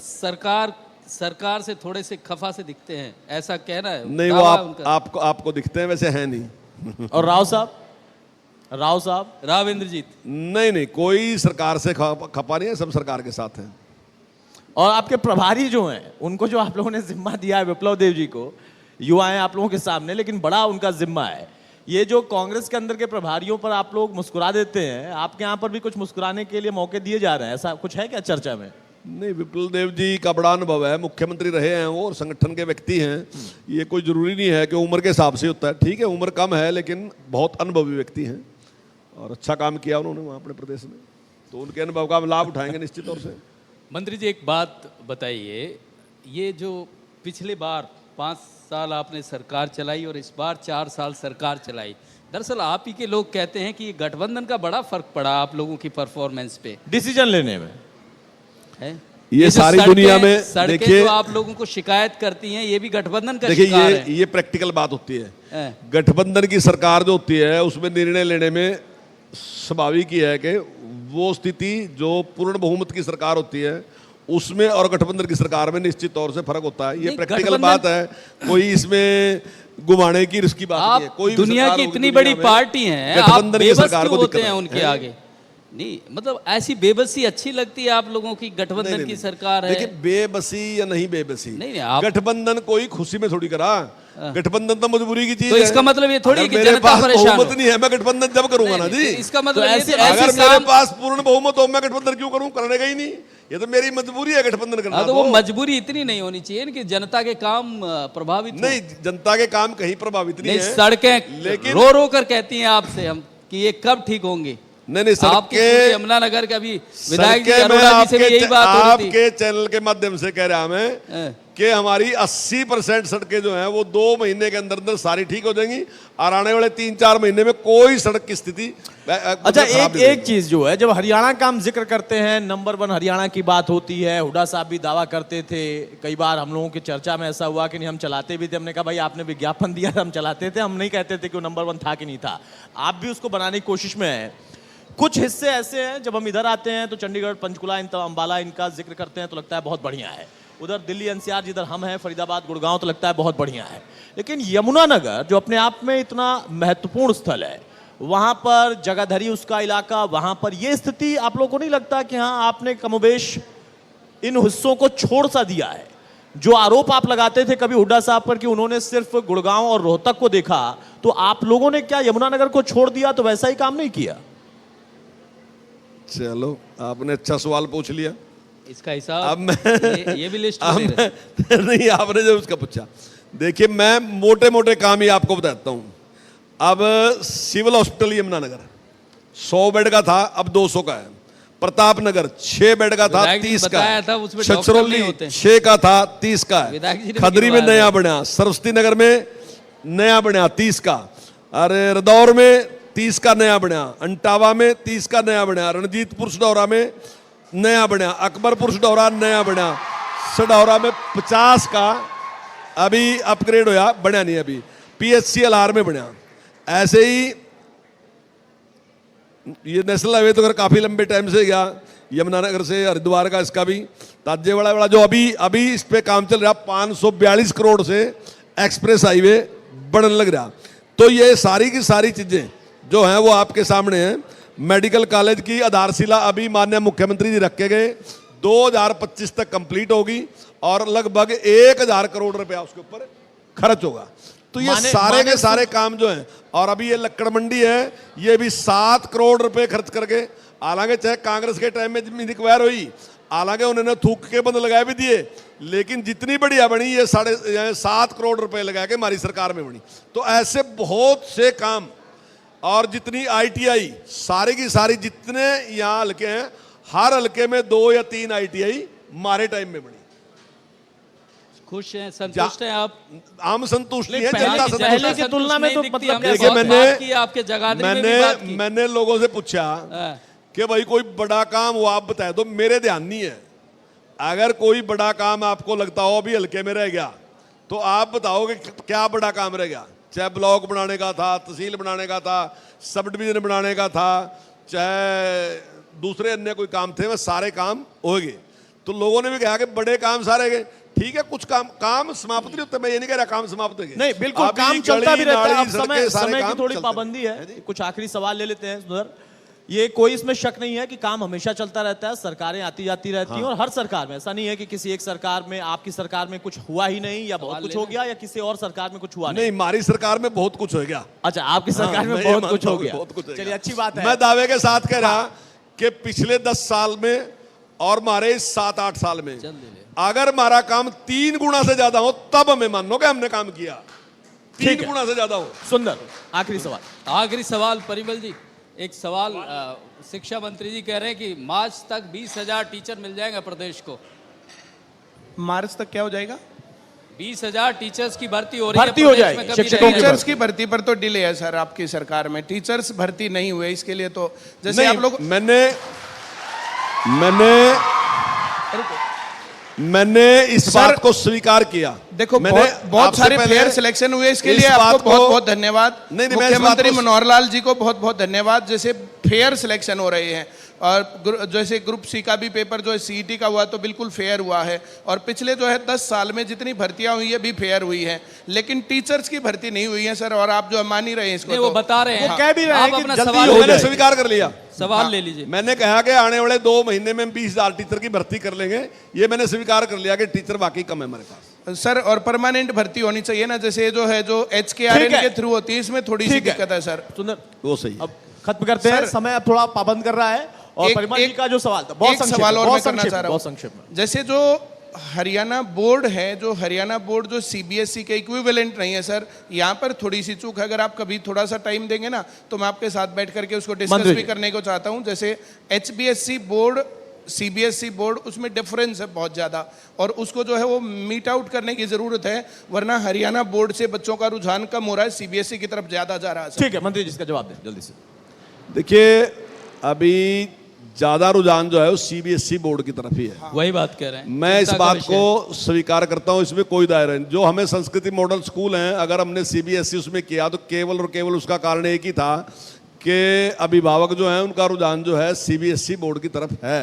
[SPEAKER 5] सरकार से थोड़े से खफा से दिखते हैं, ऐसा कहना है।
[SPEAKER 3] नहीं, वो आपको दिखते हैं, वैसे हैं नहीं।
[SPEAKER 4] और राव साहब
[SPEAKER 5] राव इंद्रजीत
[SPEAKER 3] नहीं, कोई सरकार से खपा नहीं है, सब सरकार के साथ हैं।
[SPEAKER 4] और आपके प्रभारी जो हैं, उनको जो आप लोगों ने जिम्मा दिया है, विप्लव देव जी को, युवा हैं आप लोगों के सामने, लेकिन बड़ा उनका जिम्मा है। ये जो कांग्रेस के अंदर के प्रभारियों पर आप लोग मुस्कुरा देते हैं, आपके यहाँ पर भी कुछ मुस्कुराने के लिए मौके दिए जा रहे हैं, ऐसा कुछ है क्या चर्चा में?
[SPEAKER 3] नहीं, विप्लव देव जी का बड़ा अनुभव है, मुख्यमंत्री रहे हैं वो और संगठन के व्यक्ति हैं। ये कोई जरूरी नहीं है कि उम्र के हिसाब से होता है। ठीक है, उम्र कम है लेकिन बहुत अनुभवी व्यक्ति हैं और अच्छा काम किया उन्होंने वहाँ अपने प्रदेश में, तो उनके अनुभव का लाभ उठाएंगे निश्चित तौर से।
[SPEAKER 5] मंत्री जी एक बात बताइए, ये जो पिछले बार 5 साल आपने सरकार चलाई और इस बार 4 साल सरकार चलाई, दरअसल आप ही के लोग कहते हैं कि गठबंधन का बड़ा फर्क पड़ा आप लोगों की परफॉर्मेंस पे,
[SPEAKER 4] डिसीजन लेने में
[SPEAKER 5] है?
[SPEAKER 3] ये
[SPEAKER 5] जो
[SPEAKER 3] सारी दुनिया में
[SPEAKER 5] सड़कें
[SPEAKER 3] देखिए,
[SPEAKER 5] जो आप लोगों को शिकायत करती हैं, ये भी गठबंधन का
[SPEAKER 3] देखिए,
[SPEAKER 5] शिकार है।
[SPEAKER 3] ये प्रैक्टिकल बात होती है।
[SPEAKER 5] हैं?
[SPEAKER 3] गठबंधन की सरकार जो होती है उसमें निर्णय लेने में स्वाभाविक ही है कि वो स्थिति जो पूर्ण बहुमत की सरकार होती है उसमें और गठबंधन की सरकार में निश्चित तौर से फर्क होता है। ये
[SPEAKER 5] नहीं,
[SPEAKER 3] प्रैक्टिकल
[SPEAKER 5] गठबंधन-
[SPEAKER 3] बात है, कोई इसमें घुमाने की रिस्की बात नहीं है।
[SPEAKER 5] आप
[SPEAKER 3] कोई भी
[SPEAKER 5] दुनिया
[SPEAKER 3] सरकार
[SPEAKER 5] की
[SPEAKER 3] होगी
[SPEAKER 5] इतनी
[SPEAKER 3] दुनिया
[SPEAKER 5] बड़ी
[SPEAKER 3] में,
[SPEAKER 5] पार्टी हैं, आप
[SPEAKER 3] गठबंधन की
[SPEAKER 5] बेबस
[SPEAKER 3] सरकार
[SPEAKER 5] क्यों
[SPEAKER 3] को
[SPEAKER 5] होते
[SPEAKER 3] दिक्कत
[SPEAKER 5] हैं
[SPEAKER 3] है।
[SPEAKER 5] उनके आगे? नहीं मतलब ऐसी बेबसी अच्छी लगती है आप लोगों की, गठबंधन की सरकार है।
[SPEAKER 3] देखिए बेबसी या नहीं बेबसी,
[SPEAKER 5] नहीं, आप-
[SPEAKER 3] गठबंधन कोई खुशी में थोड़ी करा, गठबंधन तो मजबूरी की चीज
[SPEAKER 5] तो
[SPEAKER 3] है।
[SPEAKER 5] इसका मतलब ये थोड़ी
[SPEAKER 3] अगर
[SPEAKER 5] कि
[SPEAKER 3] मेरे
[SPEAKER 5] जनता
[SPEAKER 3] पास
[SPEAKER 5] परेशान
[SPEAKER 3] बहुमत
[SPEAKER 5] हो।
[SPEAKER 3] नहीं है, मैं गठबंधन जब करूंगा ना जी।
[SPEAKER 5] इसका मतलब
[SPEAKER 4] तो
[SPEAKER 5] ये
[SPEAKER 4] ऐसे-
[SPEAKER 5] तो ऐसे
[SPEAKER 3] अगर मेरे
[SPEAKER 5] काम-
[SPEAKER 3] पास पूर्ण बहुमत हो, मैं गठबंधन क्यों करूं? करने का ही नहीं, ये तो मेरी मजबूरी है गठबंधन करना।
[SPEAKER 5] हाँ, तो वो मजबूरी इतनी नहीं होनी चाहिए कि जनता के काम प्रभावित हो।
[SPEAKER 3] नहीं, जनता के काम कहीं प्रभावित नहीं
[SPEAKER 5] नहीं,
[SPEAKER 3] है।
[SPEAKER 5] सड़कें
[SPEAKER 3] लेकिन
[SPEAKER 5] रो रो कर कहती हैं आपसे हम कि ये कब ठीक होंगे।
[SPEAKER 3] नहीं नहीं,
[SPEAKER 5] आपकी पूरी
[SPEAKER 3] सड़कें
[SPEAKER 5] यमुनानगर का भी विधायक जी
[SPEAKER 3] सड़कें मैं
[SPEAKER 5] अरोड़ा जी से भी यही बात हो रही थी।
[SPEAKER 3] आपके चैनल के माध्यम से कह रहा मैं
[SPEAKER 5] हाँ।
[SPEAKER 3] कि हमारी 80% सड़कें जो हैं वो 2 महीने के अंदर अंदर सारी ठीक हो जाएंगी, और आने वाले 3-4 महीने में कोई सड़क की स्थिति
[SPEAKER 4] अच्छा, एक चीज जो है, जब हरियाणा का हम जिक्र करते हैं, नंबर 1 हरियाणा की बात होती है, हुड्डा साहब भी दावा करते थे, कई बार हम लोगों की चर्चा में ऐसा हुआ कि नहीं हम चलाते भी थे, हमने कहा भाई आपने विज्ञापन दिया था हम चलाते थे, हम नहीं कहते थे कि वो नंबर 1 था कि नहीं था। आप भी उसको बनाने की कोशिश में है। कुछ हिस्से ऐसे हैं जब हम इधर आते हैं तो चंडीगढ़, पंचकुला, अंबाला इनका जिक्र करते हैं तो लगता है बहुत बढ़िया है। उधर दिल्ली एनसीआर जिधर हम हैं, फरीदाबाद, गुड़गांव, तो लगता है बहुत बढ़िया है। लेकिन यमुनानगर जो अपने आप में इतना महत्वपूर्ण स्थल है, वहां पर जगाधरी उसका इलाका, वहां पर यह स्थिति आप लोगों को नहीं लगता कि हाँ आपने कमोबेश इन हिस्सों को छोड़ सा दिया है? जो आरोप आप लगाते थे कभी हुड्डा साहब पर कि उन्होंने सिर्फ गुड़गांव और रोहतक को देखा, तो आप लोगों ने क्या यमुनानगर को छोड़ दिया? तो वैसा ही काम नहीं किया?
[SPEAKER 3] चलो, आपने अच्छा सवाल पूछ लिया।
[SPEAKER 5] इसका हिसाब
[SPEAKER 3] अब मैं
[SPEAKER 5] ये भी लिस्ट
[SPEAKER 3] अब
[SPEAKER 5] में दे रहे।
[SPEAKER 3] नहीं, आपने जो उसका पूछा, देखिए मैं मोटे मोटे काम ही आपको बताता हूं। अब सिविल हॉस्पिटल यमुनानगर 100 बेड का था, अब 200 का है। प्रताप नगर 6 बेड का था,
[SPEAKER 5] विधायक जी
[SPEAKER 3] 30 का
[SPEAKER 5] बताया
[SPEAKER 3] है।
[SPEAKER 5] था, उसमें डॉक्टर
[SPEAKER 3] छछरौली
[SPEAKER 5] नहीं होते।
[SPEAKER 3] 6 का था, 30 का है।
[SPEAKER 5] विधायक जी ने भी
[SPEAKER 3] खदरी में
[SPEAKER 5] गिनवाया
[SPEAKER 3] नया
[SPEAKER 5] है।
[SPEAKER 3] बना, सरस्वती नगर में नया बना 30 का, अरे रदौर में 30 का नया बना, अंटावा में 30 का नया बना, रणजीतपुर सडौरा में नया बना, अकबरपुर सडौरा नया बना, सडौरा में 50 का अभी अपग्रेड होया, बना नहीं अभी। पीएचसी अलार में बना। ऐसे ही ये नेशनल हाईवे तो अगर काफी लंबे टाइम से गया, यमुनानगर से हरिद्वार का, इसका भी ताजेवाड़ा वाला जो अभी इस पे काम चल रहा, 542 करोड़ से एक्सप्रेस हाईवे बनने लग रहा। तो ये सारी की सारी चीजें जो हैं वो आपके सामने हैं। मेडिकल कॉलेज की आधारशिला अभी माननीय मुख्यमंत्री जी रखे गए, 2025 तक कंप्लीट होगी और लगभग 1000 करोड़ रुपया उसके ऊपर खर्च होगा। तो ये सारे के सारे काम जो हैं, और अभी ये लक्कड़ मंडी है, ये भी 7 करोड़ रुपए खर्च करके, हालांकि चाहे कांग्रेस के टाइम में जमीन एक्वायर हुई, हालांकि उन्होंने थूक के बंद लगाए भी दिए, लेकिन जितनी बढ़िया बनी ये 7.5 करोड़ रुपए लगा के हमारी सरकार में बनी। तो ऐसे बहुत से काम, और जितनी ITI सारी की सारी जितने यहाँ हल्के हैं, हर हल्के में 2 या 3 ITI हमारे टाइम में बनी।
[SPEAKER 5] खुश हैं, संतुष्ट हैं आप?
[SPEAKER 3] हम संतुष्ट नहीं है,
[SPEAKER 4] पहले
[SPEAKER 3] जनता
[SPEAKER 4] की-
[SPEAKER 3] संतुष्ट
[SPEAKER 4] पहले
[SPEAKER 3] है।
[SPEAKER 4] की तुलना में तो मतलब
[SPEAKER 3] देखिए
[SPEAKER 5] आपके जगाधरी में भी बात की।
[SPEAKER 3] मैंने लोगों से पूछा
[SPEAKER 5] हाँ।
[SPEAKER 3] कि भाई कोई बड़ा काम वो आप बताए, तो मेरे ध्यान नहीं है। अगर कोई बड़ा काम आपको लगता हो अभी हल्के में रह गया, तो आप बताओगे क्या बड़ा काम रह गया। चाहे ब्लॉक बनाने का था, तहसील बनाने का था, सब डिवीजन बनाने का था, चाहे दूसरे अन्य कोई काम थे, वह सारे काम हो गए। तो लोगों ने भी कहा कि बड़े काम सारे गए। ठीक है, कुछ काम समाप्त नहीं होते, मैं ये नहीं कह रहा काम समाप्त हो गए।
[SPEAKER 4] नहीं, बिल्कुल
[SPEAKER 3] अभी
[SPEAKER 4] काम चलता भी
[SPEAKER 3] गली,
[SPEAKER 4] रहता है। अब
[SPEAKER 3] नाली, सड़कें, सारे
[SPEAKER 4] समय की
[SPEAKER 3] काम
[SPEAKER 4] थोड़ी
[SPEAKER 3] चलते
[SPEAKER 4] पाबंदी
[SPEAKER 3] हैं।
[SPEAKER 4] है। कुछ आखिरी सवाल ले लेते हैं सुंदर। ये कोई इसमें शक नहीं है कि काम हमेशा चलता रहता है, सरकारें आती जाती रहती हैं, और हर सरकार में ऐसा नहीं है कि किसी एक सरकार में, आपकी सरकार में कुछ हुआ ही नहीं, या बहुत कुछ हो गया, या किसी और सरकार में कुछ हुआ नहीं।
[SPEAKER 3] नहीं, हमारी सरकार में बहुत कुछ हो गया।
[SPEAKER 4] अच्छा, आपकी सरकार में
[SPEAKER 3] मैं ये
[SPEAKER 4] बहुत कुछ
[SPEAKER 3] मानता
[SPEAKER 4] हो
[SPEAKER 3] हूँ,
[SPEAKER 4] गया।
[SPEAKER 3] बहुत कुछ हो
[SPEAKER 4] चलिए,
[SPEAKER 3] गया।
[SPEAKER 4] अच्छी बात है।
[SPEAKER 3] मैं दावे के साथ कह रहा कि पिछले 10 साल में और हमारे 7-8 साल में अगर हमारा काम 3 गुना से ज्यादा हो, तब हमें मानो कि हमने काम किया। 3 गुना से ज्यादा हो।
[SPEAKER 4] सुंदर, आखिरी सवाल।
[SPEAKER 5] आखिरी सवाल परिमल जी, एक सवाल शिक्षा मंत्री जी कह रहे हैं कि मार्च तक 20,000 टीचर मिल जाएंगे प्रदेश को।
[SPEAKER 6] मार्च तक क्या हो जाएगा?
[SPEAKER 5] 20,000 टीचर्स की भर्ती हो रही है
[SPEAKER 4] भर्ती हो
[SPEAKER 5] प्रदेश
[SPEAKER 4] जाएगी,
[SPEAKER 5] में, कभी
[SPEAKER 4] शिक्षकों
[SPEAKER 5] नहीं
[SPEAKER 4] की
[SPEAKER 5] है।
[SPEAKER 6] टीचर्स की भर्ती पर तो डिले है सर आपकी सरकार में। टीचर्स भर्ती नहीं हुए, इसके लिए तो जैसे आप लोग
[SPEAKER 3] मैंने इस
[SPEAKER 6] सर,
[SPEAKER 3] बात को स्वीकार किया।
[SPEAKER 6] देखो,
[SPEAKER 3] मैंने
[SPEAKER 6] बहुत
[SPEAKER 3] आपसे
[SPEAKER 6] सारे
[SPEAKER 3] पहले
[SPEAKER 6] फेयर सिलेक्शन हुए, इसके
[SPEAKER 3] इस
[SPEAKER 6] लिए आपको
[SPEAKER 3] बात को-
[SPEAKER 6] बहुत बहुत धन्यवाद।
[SPEAKER 3] नहीं, मैं इस बात
[SPEAKER 6] मुख्यमंत्री
[SPEAKER 3] को-
[SPEAKER 6] मनोहर लाल जी को बहुत बहुत धन्यवाद। जैसे फेयर सिलेक्शन हो रहे हैं, और जैसे ग्रुप सी का भी पेपर जो है सीईटी का हुआ तो बिल्कुल फेयर हुआ है, और पिछले जो है 10 साल में जितनी भर्तियां हुई है भी फेयर हुई है, लेकिन टीचर्स की भर्ती नहीं हुई है सर, और आप जो मान ही रहे हैं इसको।
[SPEAKER 5] वो बता रहे हैं,
[SPEAKER 4] वो कह भी रहे हैं
[SPEAKER 5] आप
[SPEAKER 4] कि
[SPEAKER 5] अपना
[SPEAKER 4] जल्दी
[SPEAKER 5] सवाल
[SPEAKER 4] हो
[SPEAKER 5] ले
[SPEAKER 3] मैंने
[SPEAKER 5] लीजिए।
[SPEAKER 3] स्वीकार कर लिया,
[SPEAKER 5] सवाल ले लीजिए।
[SPEAKER 3] मैंने कहा कि आने वाले 2 महीने में 20,000 टीचर की भर्ती कर लेंगे, ये मैंने स्वीकार कर लिया कि टीचर वाकई कम है हमारे पास
[SPEAKER 6] सर। और परमानेंट भर्ती होनी चाहिए ना, जैसे जो है जो HKRN के थ्रू होती है, इसमें थोड़ी सी दिक्कत है सर।
[SPEAKER 4] सुंदर,
[SPEAKER 3] वो सही है।
[SPEAKER 4] अब खत्म करते हैं,
[SPEAKER 6] सर,
[SPEAKER 4] समय अब थोड़ा पाबंद कर रहा है। और परिमल जी का जो सवाल था, बहुत संक्षेप
[SPEAKER 6] सवाल
[SPEAKER 4] में,
[SPEAKER 6] और
[SPEAKER 4] बहुत
[SPEAKER 6] मैं करना
[SPEAKER 4] संक्षेप
[SPEAKER 6] चाह
[SPEAKER 4] में,
[SPEAKER 6] रहा
[SPEAKER 4] बहुत
[SPEAKER 6] हूं।
[SPEAKER 4] संक्षेप में।
[SPEAKER 6] जैसे जो हरियाणा बोर्ड है, जो हरियाणा बोर्ड जो CBSE के इक्विवेलेंट नहीं है सर, यहाँ पर थोड़ी सी चूक है। अगर आप कभी थोड़ा सा टाइम देंगे ना तो मैं आपके साथ बैठ करके उसको डिस्कस भी करने को चाहता हूँ। जैसे HBSC बोर्ड, CBSE बोर्ड, उसमें डिफरेंस है बहुत ज़्यादा, और उसको जो है वो मीट आउट करने की ज़रूरत है, वरना हरियाणा बोर्ड से बच्चों का रुझान कम हो रहा है, CBSE की तरफ ज़्यादा जा रहा है सर।
[SPEAKER 4] ठीक है, मंत्री जी इसका जवाब दें जल्दी से।
[SPEAKER 3] देखिए, अभी ज्यादा रुझान जो है वो CBSE बोर्ड की तरफ ही है।
[SPEAKER 5] वही बात कह रहे हैं,
[SPEAKER 3] मैं इस
[SPEAKER 5] चिंता का
[SPEAKER 3] बात
[SPEAKER 5] विषय
[SPEAKER 3] को स्वीकार करता हूं, इसमें कोई दायरा नहीं। जो हमें संस्कृति मॉडल स्कूल हैं, अगर हमने CBSE उसमें किया तो केवल और केवल उसका कारण एक ही था कि अभिभावक जो हैं उनका रुझान जो है CBSE बोर्ड की तरफ है।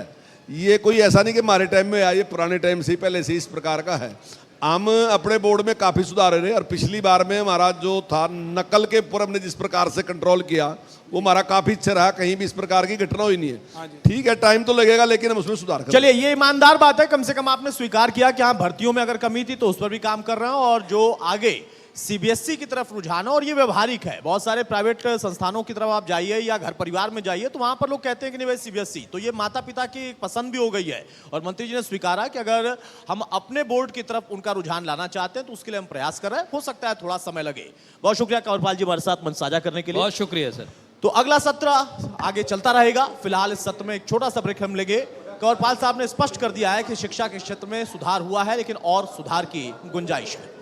[SPEAKER 3] ये कोई ऐसा नहीं कि हमारे टाइम में आया, ये पुराने टाइम से ही पहले से इस प्रकार का है। हम अपने बोर्ड में काफ़ी सुधार रहे, और पिछली बार में हमारा जो था नकल के ऊपर हमने जिस प्रकार से कंट्रोल किया वो हमारा काफ़ी अच्छा रहा, कहीं भी इस प्रकार की घटना हुई नहीं है। ठीक है, टाइम तो लगेगा लेकिन हम उसमें सुधार करेंगे।
[SPEAKER 4] चलिए, ये ईमानदार बात है, कम से कम आपने स्वीकार किया कि हाँ भर्तियों में अगर कमी थी तो उस पर भी काम कर रहे हैं, और जो आगे CBSE की तरफ रुझान है और ये व्यवहारिक है। बहुत सारे प्राइवेट संस्थानों की तरफ आप जाइए या घर परिवार में जाइए तो वहां पर लोग कहते हैं कि नहीं भाई CBSE, तो ये माता पिता की पसंद भी हो गई है, और मंत्री जी ने स्वीकारा कि अगर हम अपने बोर्ड की तरफ उनका रुझान लाना चाहते हैं तो उसके लिए हम प्रयास कर रहे हैं। हो सकता है थोड़ा समय लगे। बहुत शुक्रिया कंवरपाल जी हमारे साथ मंच साझा करने के लिए।
[SPEAKER 5] बहुत शुक्रिया सर।
[SPEAKER 4] तो अगला सत्र आगे चलता रहेगा। फिलहाल इस सत्र में एक छोटा सा ब्रेक हम लेंगे। कंवरपाल साहब ने स्पष्ट कर दिया है कि शिक्षा के क्षेत्र में सुधार हुआ है, लेकिन और सुधार की गुंजाइश है।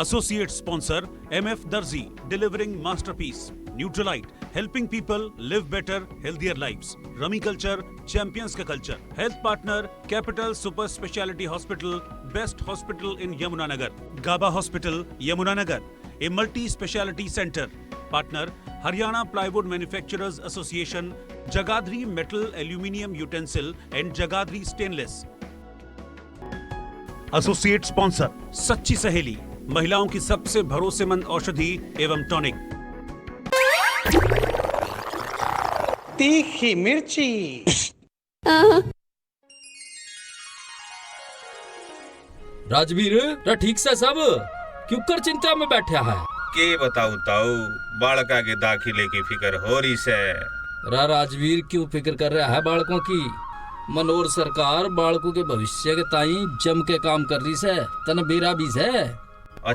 [SPEAKER 1] Associate sponsor MF Darzi, delivering masterpiece. Neutralite, helping people live better, healthier lives. Rummy Culture, champions ka culture. Health partner, Capital Super Speciality Hospital, best hospital in Yamunanagar. Gaba Hospital, Yamunanagar, a multi-speciality center. Partner, Haryana Plywood Manufacturers Association, Jagadri Metal Aluminium Utensil and Jagadri Stainless. Associate sponsor, सच्ची सहेली, महिलाओं की सबसे भरोसेमंद औषधि एवं टॉनिक।
[SPEAKER 7] तीखी मिर्ची।
[SPEAKER 8] राजवीर रा ठीक से सब क्यों कर चिंता में बैठा है?
[SPEAKER 9] के बताऊ ताऊ, बालका के दाखिले की फिक्र हो रही से।
[SPEAKER 8] राजवीर क्यों फिक्र कर रहा है बालकों की? मनोहर सरकार बालकों के भविष्य के ताई जम के काम कर रही से, तन बेरा भी है।